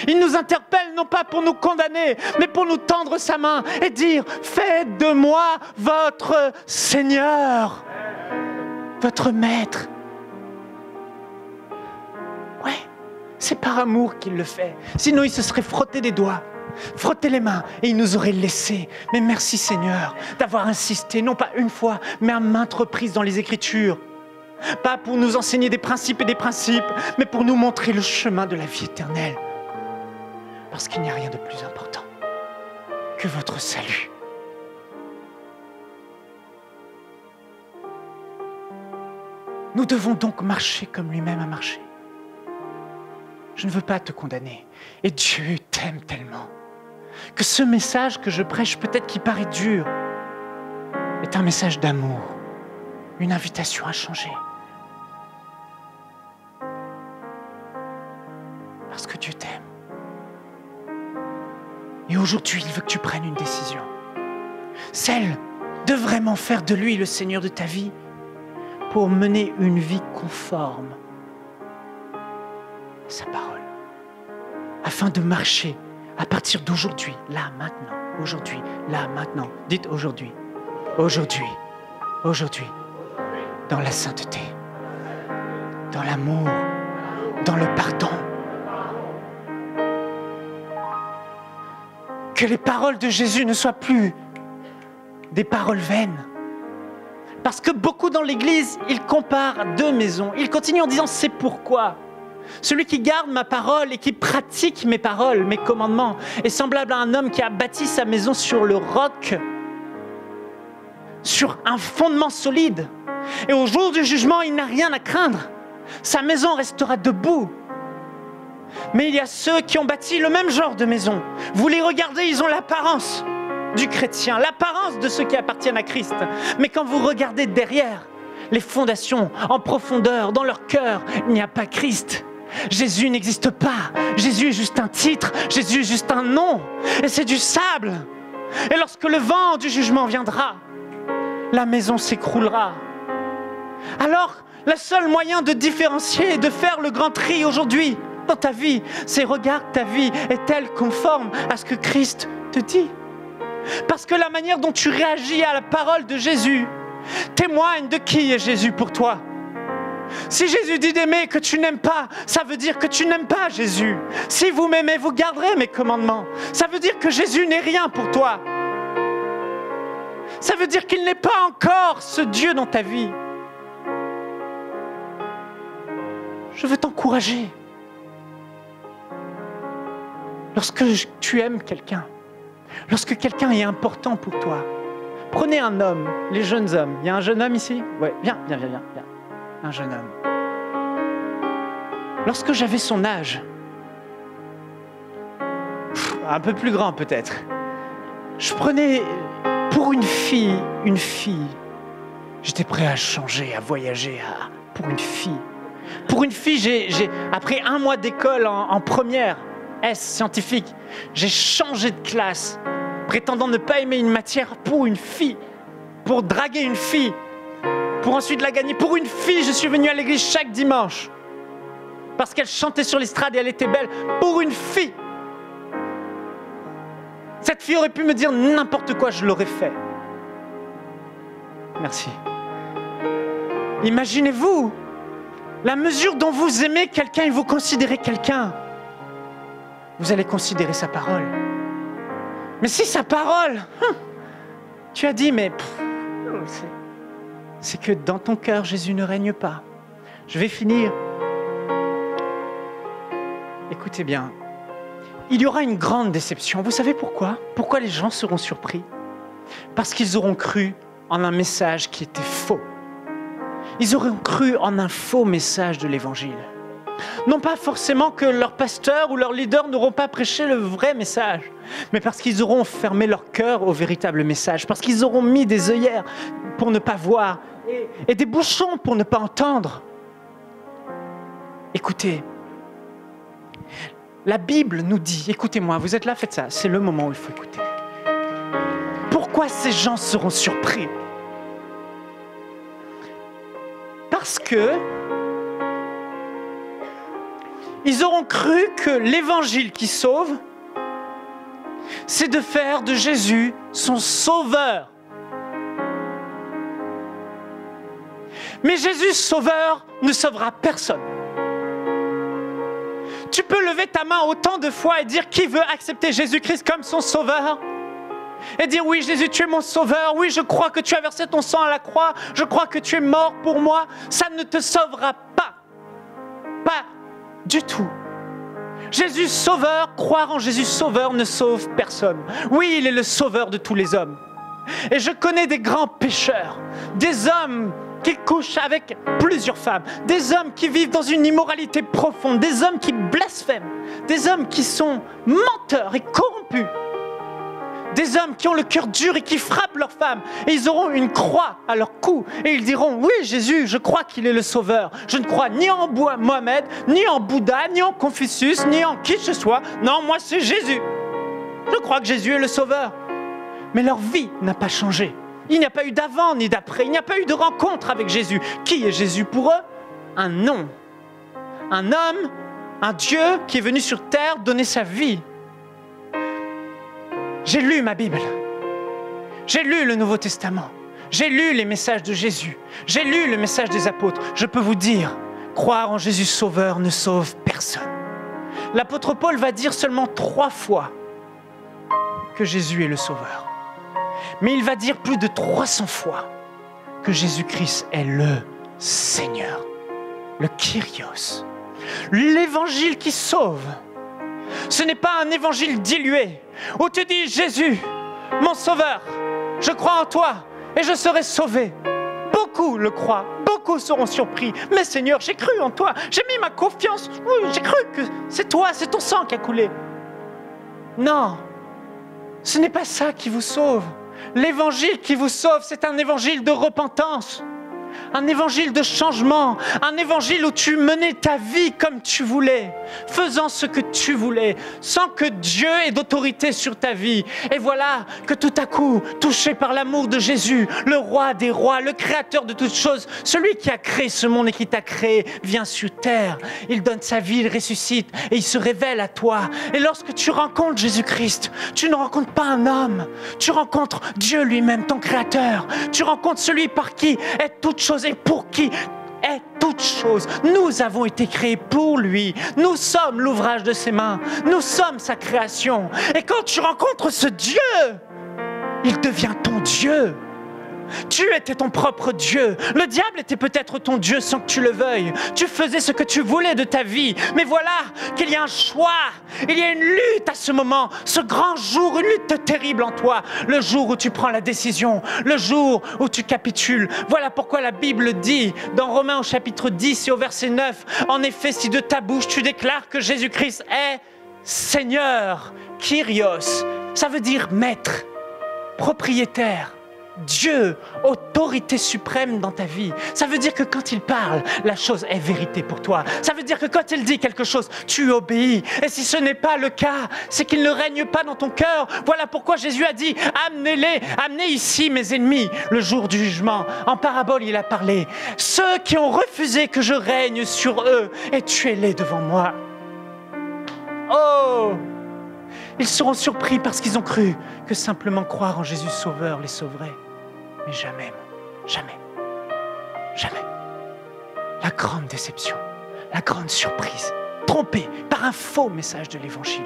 A: Il nous interpelle non pas pour nous condamner, mais pour nous tendre sa main et dire « Faites de moi votre Seigneur, votre Maître. » Ouais, c'est par amour qu'il le fait. Sinon, il se serait frotté des doigts. frotter les mains et il nous aurait laissé. Mais merci Seigneur d'avoir insisté, non pas une fois, mais à maintes reprises dans les Écritures. Pas pour nous enseigner des principes et des principes, mais pour nous montrer le chemin de la vie éternelle. Parce qu'il n'y a rien de plus important que votre salut. Nous devons donc marcher comme lui-même a marché. Je ne veux pas te condamner. Et Dieu t'aime tellement que ce message que je prêche, peut-être qui paraît dur, est un message d'amour, une invitation à changer. Parce que Dieu t'aime. Et aujourd'hui, il veut que tu prennes une décision. Celle de vraiment faire de lui le Seigneur de ta vie pour mener une vie conforme à sa parole. Afin de marcher à partir d'aujourd'hui, là, maintenant, aujourd'hui, là, maintenant. Dites aujourd'hui, aujourd'hui, aujourd'hui, dans la sainteté, dans l'amour, dans le pardon. Que les paroles de Jésus ne soient plus des paroles vaines. Parce que beaucoup dans l'Église, ils comparent deux maisons. Ils continuent en disant « c'est pourquoi ». Celui qui garde ma parole et qui pratique mes paroles, mes commandements, est semblable à un homme qui a bâti sa maison sur le roc, sur un fondement solide. Et au jour du jugement, il n'a rien à craindre. Sa maison restera debout. Mais il y a ceux qui ont bâti le même genre de maison. Vous les regardez, ils ont l'apparence du chrétien, l'apparence de ceux qui appartiennent à Christ. Mais quand vous regardez derrière, les fondations, en profondeur, dans leur cœur, il n'y a pas Christ. Jésus n'existe pas. Jésus est juste un titre. Jésus est juste un nom. Et c'est du sable. Et lorsque le vent du jugement viendra, la maison s'écroulera. Alors, le seul moyen de différencier et de faire le grand tri aujourd'hui dans ta vie, c'est regarde ta vie est-elle conforme à ce que Christ te dit? Parce que la manière dont tu réagis à la parole de Jésus témoigne de qui est Jésus pour toi. Si Jésus dit d'aimer que tu n'aimes pas, ça veut dire que tu n'aimes pas Jésus. Si vous m'aimez, vous garderez mes commandements. Ça veut dire que Jésus n'est rien pour toi. Ça veut dire qu'il n'est pas encore ce Dieu dans ta vie. Je veux t'encourager. Lorsque tu aimes quelqu'un, lorsque quelqu'un est important pour toi, prenez un homme, les jeunes hommes. Il y a un jeune homme ici? Ouais, viens. Un jeune homme. Lorsque j'avais son âge, un peu plus grand peut-être, je prenais pour une fille, j'étais prêt à changer, à voyager, pour une fille. Pour une fille, j'ai après 1 mois d'école en première, S, scientifique, j'ai changé de classe, prétendant ne pas aimer une matière pour une fille, pour draguer une fille, pour ensuite la gagner. Pour une fille, je suis venu à l'église chaque dimanche, parce qu'elle chantait sur l'estrade et elle était belle. Pour une fille. Cette fille aurait pu me dire n'importe quoi, je l'aurais fait. Merci. Imaginez-vous la mesure dont vous aimez quelqu'un et vous considérez quelqu'un. Vous allez considérer sa parole. Mais si sa parole, tu as dit, mais c'est que dans ton cœur, Jésus ne règne pas. Je vais finir. Écoutez bien, il y aura une grande déception. Vous savez pourquoi? Pourquoi les gens seront surpris? Parce qu'ils auront cru en un message qui était faux. Ils auront cru en un faux message de l'Évangile. Non pas forcément que leur pasteur ou leur leader n'auront pas prêché le vrai message, mais parce qu'ils auront fermé leur cœur au véritable message, parce qu'ils auront mis des œillères pour ne pas voir et des bouchons pour ne pas entendre. Écoutez, la Bible nous dit, écoutez-moi, vous êtes là, faites ça, c'est le moment où il faut écouter. Pourquoi ces gens seront surpris? Parce que ils auront cru que l'évangile qui sauve, c'est de faire de Jésus son sauveur. Mais Jésus sauveur ne sauvera personne. Tu peux lever ta main autant de fois et dire qui veut accepter Jésus-Christ comme son sauveur. Et dire oui Jésus, tu es mon sauveur, oui je crois que tu as versé ton sang à la croix, je crois que tu es mort pour moi. Ça ne te sauvera pas. Pas du tout. Jésus sauveur, croire en Jésus sauveur ne sauve personne. Oui, il est le sauveur de tous les hommes. Et je connais des grands pécheurs, des hommes qui couchent avec plusieurs femmes, des hommes qui vivent dans une immoralité profonde, des hommes qui blasphèment, des hommes qui sont menteurs et corrompus, des hommes qui ont le cœur dur et qui frappent leurs femmes. Et ils auront une croix à leur cou. Et ils diront, oui Jésus, je crois qu'il est le sauveur. Je ne crois ni en Mohamed, ni en Bouddha, ni en Confucius, ni en qui que ce soit. Non, moi c'est Jésus. Je crois que Jésus est le sauveur. Mais leur vie n'a pas changé. Il n'y a pas eu d'avant ni d'après. Il n'y a pas eu de rencontre avec Jésus. Qui est Jésus pour eux? Un nom. Un homme, un Dieu qui est venu sur terre donner sa vie. J'ai lu ma Bible. J'ai lu le Nouveau Testament. J'ai lu les messages de Jésus. J'ai lu le message des apôtres. Je peux vous dire, croire en Jésus sauveur ne sauve personne. L'apôtre Paul va dire seulement 3 fois que Jésus est le sauveur. Mais il va dire plus de 300 fois que Jésus-Christ est le Seigneur, le Kyrios, l'évangile qui sauve. Ce n'est pas un évangile dilué où tu dis Jésus, mon sauveur, je crois en toi et je serai sauvé. Beaucoup le croient, beaucoup seront surpris. Mais Seigneur, j'ai cru en toi, j'ai mis ma confiance, oui, j'ai cru que c'est toi, c'est ton sang qui a coulé. Non, ce n'est pas ça qui vous sauve. L'évangile qui vous sauve, c'est un évangile de repentance. Un évangile de changement, un évangile où tu menais ta vie comme tu voulais, faisant ce que tu voulais, sans que Dieu ait d'autorité sur ta vie. Et voilà que tout à coup, touché par l'amour de Jésus, le roi des rois, le créateur de toutes choses, celui qui a créé ce monde et qui t'a créé, vient sur terre. Il donne sa vie, il ressuscite et il se révèle à toi. Et lorsque tu rencontres Jésus-Christ, tu ne rencontres pas un homme, tu rencontres Dieu lui-même, ton créateur. Tu rencontres celui par qui est toute chose et pour qui est toute chose. Nous avons été créés pour lui. Nous sommes l'ouvrage de ses mains. Nous sommes sa création. Et quand tu rencontres ce Dieu, il devient ton Dieu. Tu étais ton propre Dieu. Le diable était peut-être ton Dieu sans que tu le veuilles. Tu faisais ce que tu voulais de ta vie. Mais voilà qu'il y a un choix. Il y a une lutte à ce moment. Ce grand jour, une lutte terrible en toi. Le jour où tu prends la décision. Le jour où tu capitules. Voilà pourquoi la Bible dit dans Romains au chapitre 10 et au verset 9. En effet, si de ta bouche tu déclares que Jésus-Christ est Seigneur, Kyrios, ça veut dire maître, propriétaire, Dieu, autorité suprême dans ta vie. Ça veut dire que quand il parle, la chose est vérité pour toi. Ça veut dire que quand il dit quelque chose, tu obéis. Et si ce n'est pas le cas, c'est qu'il ne règne pas dans ton cœur. Voilà pourquoi Jésus a dit, amenez-les, amenez ici mes ennemis, le jour du jugement. En parabole, il a parlé. Ceux qui ont refusé que je règne sur eux, et tuez-les devant moi. Oh! Ils seront surpris parce qu'ils ont cru que simplement croire en Jésus Sauveur les sauverait. Mais jamais, jamais, jamais. La grande déception, la grande surprise, trompé par un faux message de l'Évangile.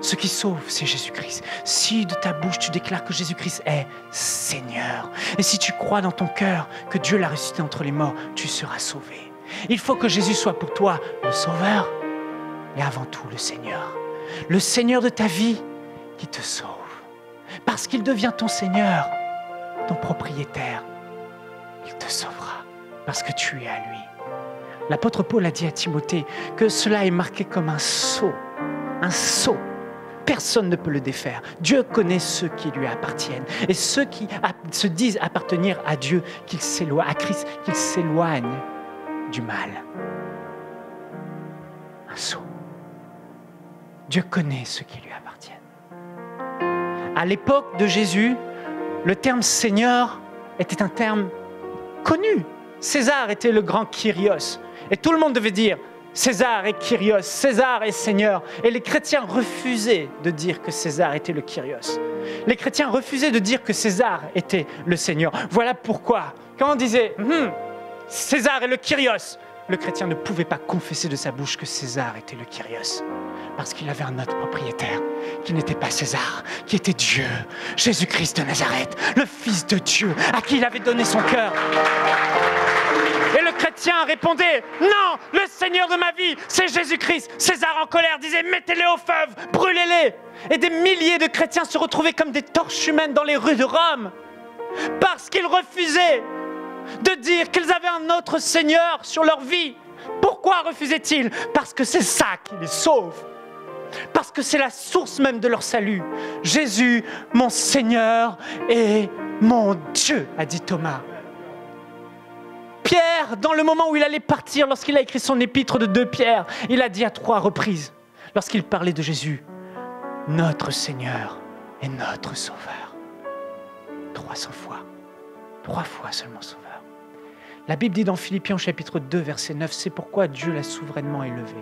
A: Ce qui sauve, c'est Jésus-Christ. Si de ta bouche tu déclares que Jésus-Christ est Seigneur, et si tu crois dans ton cœur que Dieu l'a ressuscité entre les morts, tu seras sauvé. Il faut que Jésus soit pour toi le Sauveur, et avant tout le Seigneur. Le Seigneur de ta vie qui te sauve. Parce qu'il devient ton Seigneur, ton propriétaire, il te sauvera parce que tu es à lui. L'apôtre Paul a dit à Timothée que cela est marqué comme un sceau. Un sceau. Personne ne peut le défaire. Dieu connaît ceux qui lui appartiennent. Et ceux qui se disent appartenir à Dieu, à Christ, qu'ils s'éloignent du mal. Un sceau. Dieu connaît ceux qui lui appartiennent. À l'époque de Jésus, le terme Seigneur était un terme connu. César était le grand Kyrios. Et tout le monde devait dire César est Kyrios, César est Seigneur. Et les chrétiens refusaient de dire que César était le Kyrios. Les chrétiens refusaient de dire que César était le Seigneur. Voilà pourquoi, quand on disait César est le Kyrios, le chrétien ne pouvait pas confesser de sa bouche que César était le Kyrios, parce qu'il avait un autre propriétaire, qui n'était pas César, qui était Dieu, Jésus-Christ de Nazareth, le Fils de Dieu, à qui il avait donné son cœur. Et le chrétien répondait, non, le Seigneur de ma vie, c'est Jésus-Christ. César en colère disait, mettez-les au feu, brûlez-les. Et des milliers de chrétiens se retrouvaient comme des torches humaines dans les rues de Rome, parce qu'ils refusaient de dire qu'ils avaient un autre Seigneur sur leur vie. Pourquoi refusaient-ils? Parce que c'est ça qui les sauve. Parce que c'est la source même de leur salut. Jésus, mon Seigneur et mon Dieu, a dit Thomas. Pierre, dans le moment où il allait partir, lorsqu'il a écrit son épître de 2 Pierre, il a dit à 3 reprises, lorsqu'il parlait de Jésus, notre Seigneur et notre Sauveur. 300 fois. 3 fois seulement Sauveur. La Bible dit dans Philippiens chapitre 2, verset 9, c'est pourquoi Dieu l'a souverainement élevé.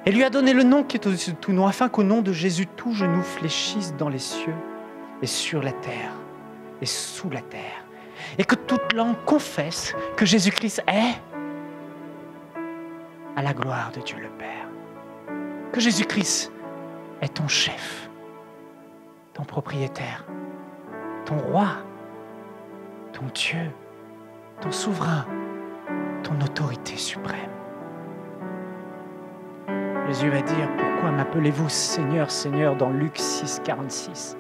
A: Et lui a donné le nom qui est au-dessus de tout nom, afin qu'au nom de Jésus, tout genou fléchisse dans les cieux et sur la terre et sous la terre. Et que toute langue confesse que Jésus-Christ est à la gloire de Dieu le Père. Que Jésus-Christ est ton chef, ton propriétaire, ton roi, ton Dieu, ton souverain, ton autorité suprême. Jésus va dire, pourquoi m'appelez-vous Seigneur, Seigneur dans Luc 6, 46 ?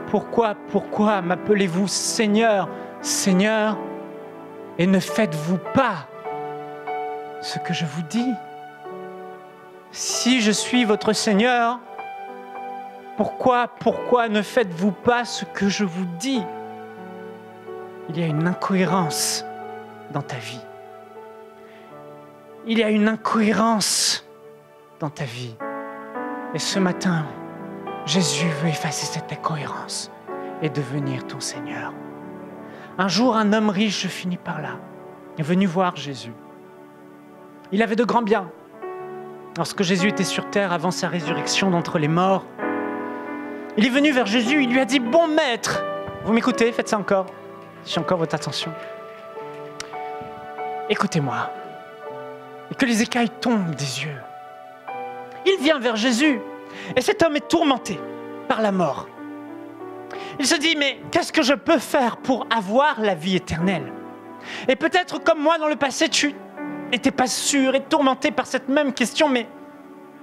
A: Pourquoi m'appelez-vous Seigneur, Seigneur, et ne faites-vous pas ce que je vous dis? Si je suis votre Seigneur, pourquoi ne faites-vous pas ce que je vous dis? Il y a une incohérence dans ta vie. Il y a une incohérence dans ta vie. Et ce matin, Jésus veut effacer cette incohérence et devenir ton Seigneur. Un jour, un homme riche, je finis par là, est venu voir Jésus. Il avait de grands biens. Lorsque Jésus était sur terre avant sa résurrection d'entre les morts, il est venu vers Jésus, il lui a dit, bon maître, vous m'écoutez, faites ça encore, j'ai encore votre attention. Écoutez-moi, et que les écailles tombent des yeux. Il vient vers Jésus, et cet homme est tourmenté par la mort. Il se dit, mais qu'est-ce que je peux faire pour avoir la vie éternelle? Et peut-être comme moi dans le passé, tu n'étais pas sûr et tourmenté par cette même question, mais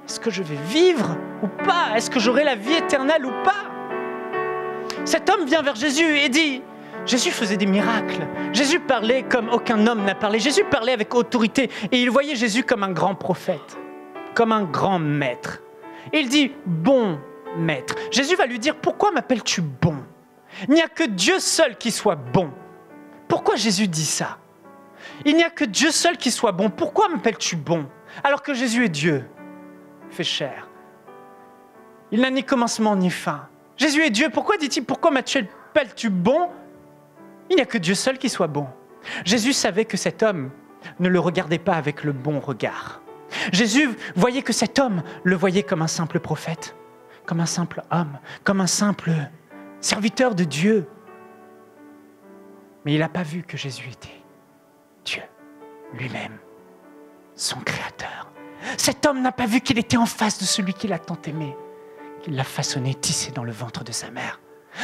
A: est-ce que je vais vivre ou pas? Est-ce que j'aurai la vie éternelle ou pas? Cet homme vient vers Jésus et dit, Jésus faisait des miracles. Jésus parlait comme aucun homme n'a parlé. Jésus parlait avec autorité et il voyait Jésus comme un grand prophète, comme un grand maître. Et il dit, bon maître. Jésus va lui dire, pourquoi m'appelles-tu bon? Il n'y a que Dieu seul qui soit bon. Pourquoi Jésus dit ça? Il n'y a que Dieu seul qui soit bon. Pourquoi m'appelles-tu bon? Alors que Jésus est Dieu, fait chair. Il n'a ni commencement ni fin. Jésus est Dieu. Pourquoi dit-il, pourquoi m'appelles-tu bon? Il n'y a que Dieu seul qui soit bon. Jésus savait que cet homme ne le regardait pas avec le bon regard. Jésus voyait que cet homme le voyait comme un simple prophète, comme un simple homme, comme un simple serviteur de Dieu. Mais il n'a pas vu que Jésus était Dieu lui-même, son créateur. Cet homme n'a pas vu qu'il était en face de celui qui l'a tant aimé, qu'il l'a façonné, tissé dans le ventre de sa mère.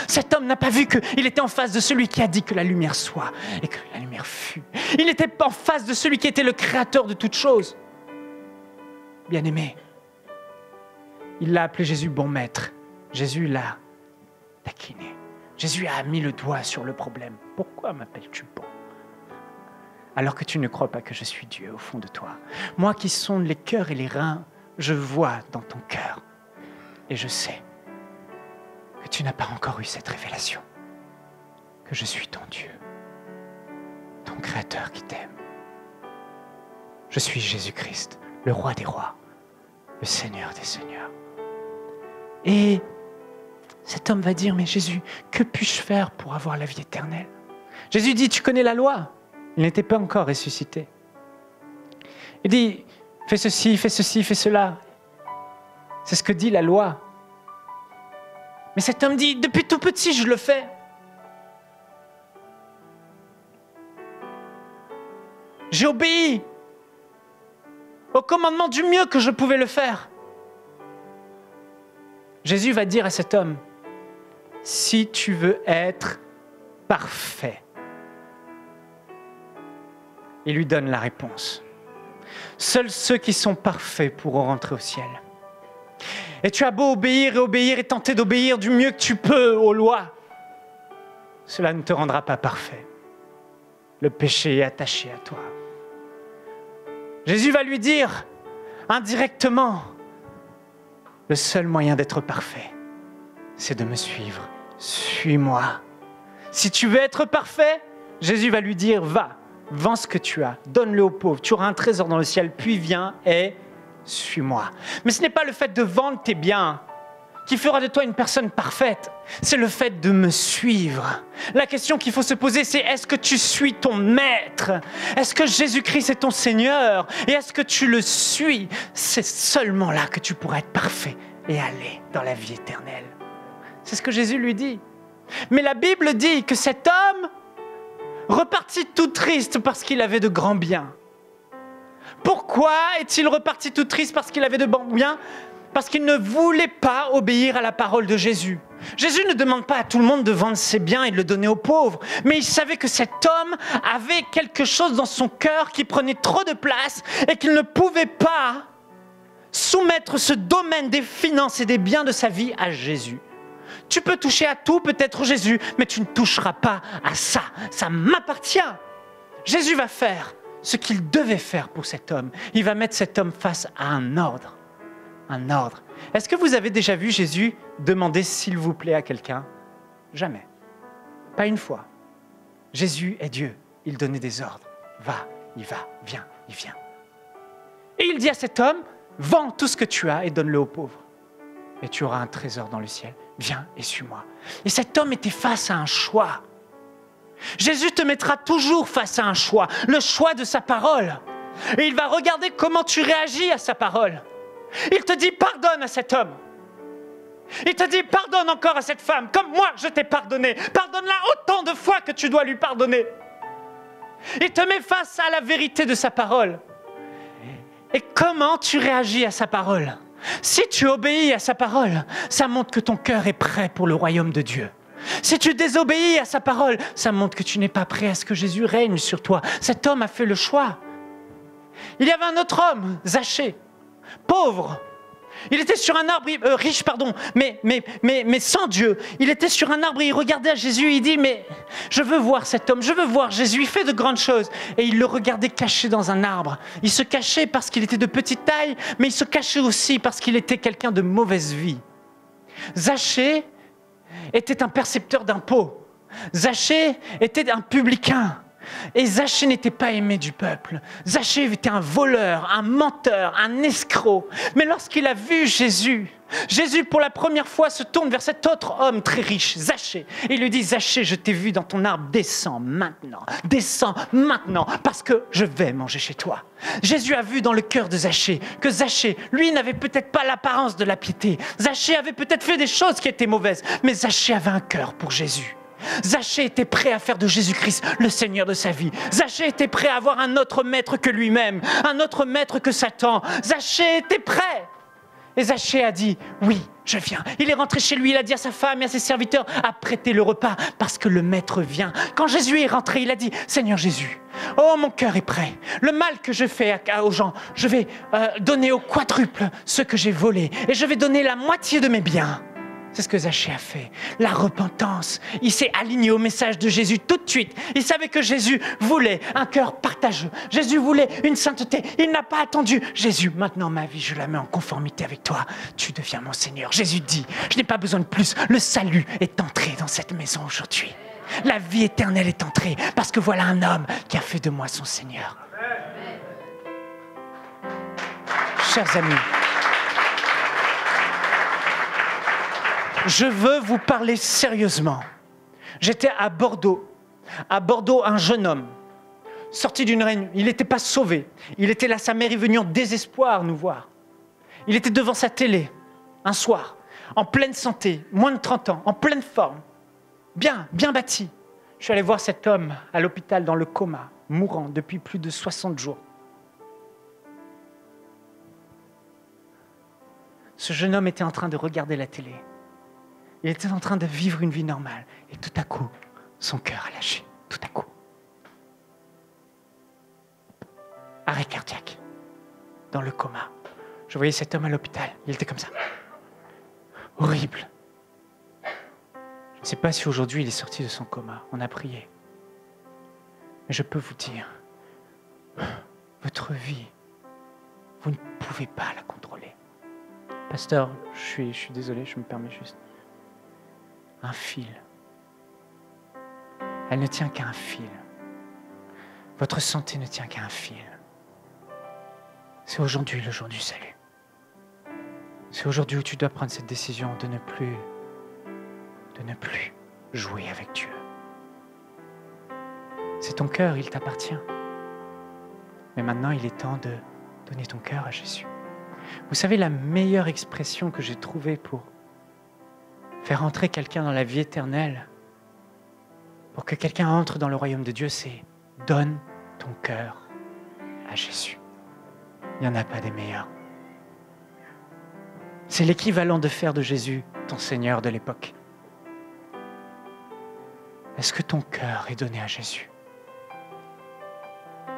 A: Cet homme n'a pas vu qu'il était en face de celui qui a dit que la lumière soit et que la lumière fut. Il n'était pas en face de celui qui était le créateur de toutes choses. Bien-aimé, il l'a appelé Jésus bon maître. Jésus l'a taquiné. Jésus a mis le doigt sur le problème. Pourquoi m'appelles-tu bon? Alors que tu ne crois pas que je suis Dieu au fond de toi. Moi qui sonde les cœurs et les reins, je vois dans ton cœur. Et je sais que tu n'as pas encore eu cette révélation. Que je suis ton Dieu, ton Créateur qui t'aime. Je suis Jésus-Christ, le Roi des rois, le Seigneur des seigneurs. Et cet homme va dire, mais Jésus, que puis-je faire pour avoir la vie éternelle? Jésus dit, tu connais la loi. Il n'était pas encore ressuscité. Il dit, fais ceci, fais cela. C'est ce que dit la loi. Mais cet homme dit, depuis tout petit, je le fais. J'ai obéi au commandement du mieux que je pouvais le faire. Jésus va dire à cet homme, si tu veux être parfait, il lui donne la réponse. Seuls ceux qui sont parfaits pourront rentrer au ciel. Et tu as beau obéir et tenter d'obéir du mieux que tu peux aux lois, cela ne te rendra pas parfait. Le péché est attaché à toi. Jésus va lui dire indirectement, le seul moyen d'être parfait, c'est de me suivre. Suis-moi. Si tu veux être parfait, Jésus va lui dire, va, vends ce que tu as, donne-le aux pauvres, tu auras un trésor dans le ciel, puis viens et suis-moi. Mais ce n'est pas le fait de vendre tes biens qui fera de toi une personne parfaite. C'est le fait de me suivre. La question qu'il faut se poser, c'est est-ce que tu suis ton maître? Est-ce que Jésus-Christ est ton Seigneur? Et est-ce que tu le suis? C'est seulement là que tu pourras être parfait et aller dans la vie éternelle. C'est ce que Jésus lui dit. Mais la Bible dit que cet homme repartit tout triste parce qu'il avait de grands biens. Pourquoi est-il reparti tout triste parce qu'il avait de grands biens? Parce qu'il ne voulait pas obéir à la parole de Jésus. Jésus ne demande pas à tout le monde de vendre ses biens et de le donner aux pauvres, mais il savait que cet homme avait quelque chose dans son cœur qui prenait trop de place et qu'il ne pouvait pas soumettre ce domaine des finances et des biens de sa vie à Jésus. Tu peux toucher à tout, peut-être Jésus, mais tu ne toucheras pas à ça. Ça m'appartient. Jésus va faire ce qu'il devait faire pour cet homme. Il va mettre cet homme face à un ordre. Un ordre. Est-ce que vous avez déjà vu Jésus demander s'il vous plaît à quelqu'un? Jamais. Pas une fois. Jésus est Dieu. Il donnait des ordres. Va, il va, viens, il vient. Et il dit à cet homme, vends tout ce que tu as et donne-le aux pauvres. Et tu auras un trésor dans le ciel. Viens et suis-moi. Et cet homme était face à un choix. Jésus te mettra toujours face à un choix. Le choix de sa parole. Et il va regarder comment tu réagis à sa parole. Il te dit pardonne à cet homme. Il te dit pardonne encore à cette femme, comme moi je t'ai pardonné. Pardonne-la autant de fois que tu dois lui pardonner. Il te met face à la vérité de sa parole. Et comment tu réagis à sa parole? Si tu obéis à sa parole, ça montre que ton cœur est prêt pour le royaume de Dieu. Si tu désobéis à sa parole, ça montre que tu n'es pas prêt à ce que Jésus règne sur toi. Cet homme a fait le choix. Il y avait un autre homme, Zachée, pauvre. Il était sur un arbre, riche, mais sans Dieu. Il était sur un arbre et il regardait à Jésus et il dit, mais je veux voir cet homme, je veux voir Jésus, il fait de grandes choses. Et il le regardait caché dans un arbre. Il se cachait parce qu'il était de petite taille, mais il se cachait aussi parce qu'il était quelqu'un de mauvaise vie. Zachée était un percepteur d'impôts. Zachée était un publicain. Et Zachée n'était pas aimé du peuple. Zachée était un voleur, un menteur, un escroc. Mais lorsqu'il a vu Jésus, Jésus pour la première fois se tourne vers cet autre homme très riche, Zachée. Et il lui dit, Zachée, je t'ai vu dans ton arbre, descends maintenant, parce que je vais manger chez toi. Jésus a vu dans le cœur de Zachée que Zachée, lui, n'avait peut-être pas l'apparence de la piété. Zachée avait peut-être fait des choses qui étaient mauvaises, mais Zachée avait un cœur pour Jésus. Zachée était prêt à faire de Jésus-Christ le Seigneur de sa vie. Zachée était prêt à avoir un autre maître que lui-même, un autre maître que Satan. Zachée était prêt. Et Zachée a dit, oui, je viens. Il est rentré chez lui, il a dit à sa femme et à ses serviteurs, apprêtez le repas parce que le maître vient. Quand Jésus est rentré, il a dit, Seigneur Jésus, oh mon cœur est prêt. Le mal que je fais aux gens, je vais donner au quadruple ce que j'ai volé. Et je vais donner la moitié de mes biens. C'est ce que Zachée a fait. La repentance. Il s'est aligné au message de Jésus tout de suite. Il savait que Jésus voulait un cœur partageux. Jésus voulait une sainteté. Il n'a pas attendu. Jésus, maintenant ma vie, je la mets en conformité avec toi. Tu deviens mon Seigneur. Jésus dit, je n'ai pas besoin de plus. Le salut est entré dans cette maison aujourd'hui. La vie éternelle est entrée parce que voilà un homme qui a fait de moi son Seigneur. Chers amis, je veux vous parler sérieusement. J'étais à Bordeaux. À Bordeaux, un jeune homme, sorti d'une réunion. Il n'était pas sauvé. Il était là, sa mère est venue en désespoir nous voir. Il était devant sa télé, un soir, en pleine santé, moins de 30 ans, en pleine forme, bien bâti. Je suis allé voir cet homme à l'hôpital dans le coma. mourant depuis plus de 60 jours. Ce jeune homme était en train de regarder la télé. Il était en train de vivre une vie normale. Et tout à coup, son cœur a lâché. Tout à coup. Arrêt cardiaque. Dans le coma. Je voyais cet homme à l'hôpital. Il était comme ça. Horrible. Je ne sais pas si aujourd'hui il est sorti de son coma. On a prié. Mais je peux vous dire, votre vie, vous ne pouvez pas la contrôler. Pasteur, je suis désolé, je me permets juste. Un fil. Elle ne tient qu'à un fil. Votre santé ne tient qu'à un fil. C'est aujourd'hui le jour du salut. C'est aujourd'hui où tu dois prendre cette décision de ne plus jouer avec Dieu. C'est ton cœur, il t'appartient. Mais maintenant, il est temps de donner ton cœur à Jésus. Vous savez, la meilleure expression que j'ai trouvée pour faire entrer quelqu'un dans la vie éternelle, pour que quelqu'un entre dans le royaume de Dieu, c'est « donne ton cœur à Jésus ». Il n'y en a pas des meilleurs. C'est l'équivalent de faire de Jésus ton Seigneur de l'époque. Est-ce que ton cœur est donné à Jésus?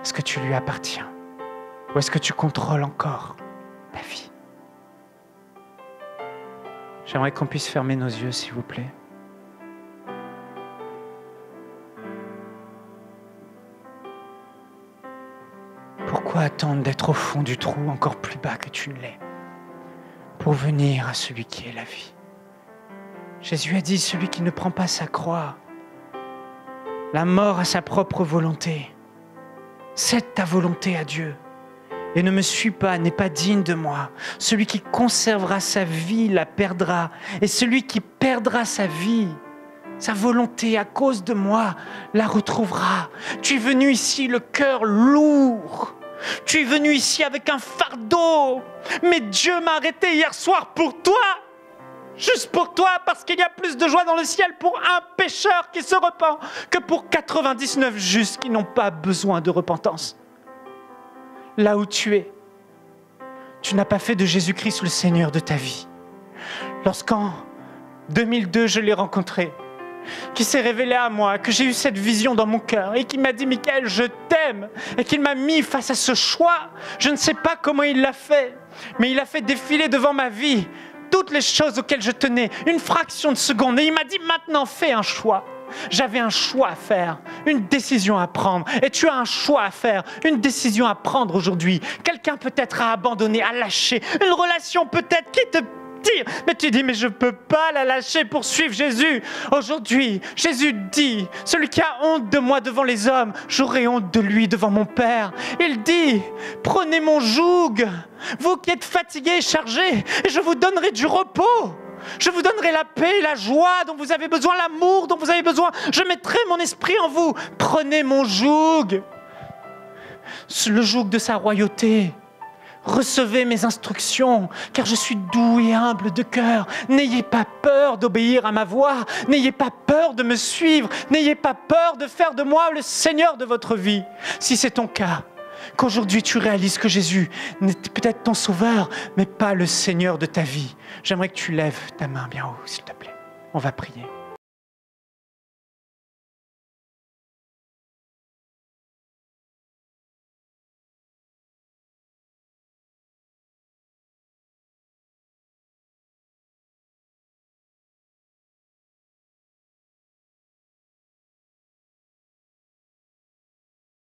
A: Est-ce que tu lui appartiens? Ou est-ce que tu contrôles encore ta vie? J'aimerais qu'on puisse fermer nos yeux, s'il vous plaît. Pourquoi attendre d'être au fond du trou encore plus bas que tu ne l'es pour venir à celui qui est la vie? Jésus a dit, celui qui ne prend pas sa croix, la mort à sa propre volonté, cède ta volonté à Dieu et ne me suis pas, n'est pas digne de moi. Celui qui conservera sa vie la perdra, et celui qui perdra sa vie, sa volonté à cause de moi, la retrouvera. Tu es venu ici le cœur lourd. Tu es venu ici avec un fardeau. Mais Dieu m'a arrêté hier soir pour toi. Juste pour toi, parce qu'il y a plus de joie dans le ciel pour un pécheur qui se repent que pour 99 justes qui n'ont pas besoin de repentance. Là où tu es, tu n'as pas fait de Jésus-Christ le Seigneur de ta vie. Lorsqu'en 2002, je l'ai rencontré, qui s'est révélé à moi, que j'ai eu cette vision dans mon cœur et qui m'a dit « Michaël, je t'aime » et qu'il m'a mis face à ce choix. Je ne sais pas comment il l'a fait, mais il a fait défiler devant ma vie toutes les choses auxquelles je tenais, une fraction de seconde. Et il m'a dit « Maintenant, fais un choix ». J'avais un choix à faire, une décision à prendre. Et tu as un choix à faire, une décision à prendre aujourd'hui. Quelqu'un peut-être a abandonné, a lâché. Une relation peut-être qui te tire. Mais tu dis, mais je ne peux pas la lâcher pour suivre Jésus. Aujourd'hui, Jésus dit, celui qui a honte de moi devant les hommes, j'aurai honte de lui devant mon Père. Il dit, prenez mon joug, vous qui êtes fatigués et chargés, et je vous donnerai du repos. Je vous donnerai la paix, la joie dont vous avez besoin, l'amour dont vous avez besoin. Je mettrai mon esprit en vous. Prenez mon joug, le joug de sa royauté. Recevez mes instructions, car je suis doux et humble de cœur. N'ayez pas peur d'obéir à ma voix. N'ayez pas peur de me suivre. N'ayez pas peur de faire de moi le Seigneur de votre vie. Si c'est ton cas, qu'aujourd'hui tu réalises que Jésus n'est peut-être ton sauveur, mais pas le Seigneur de ta vie. J'aimerais que tu lèves ta main bien haut, s'il te plaît. On va prier.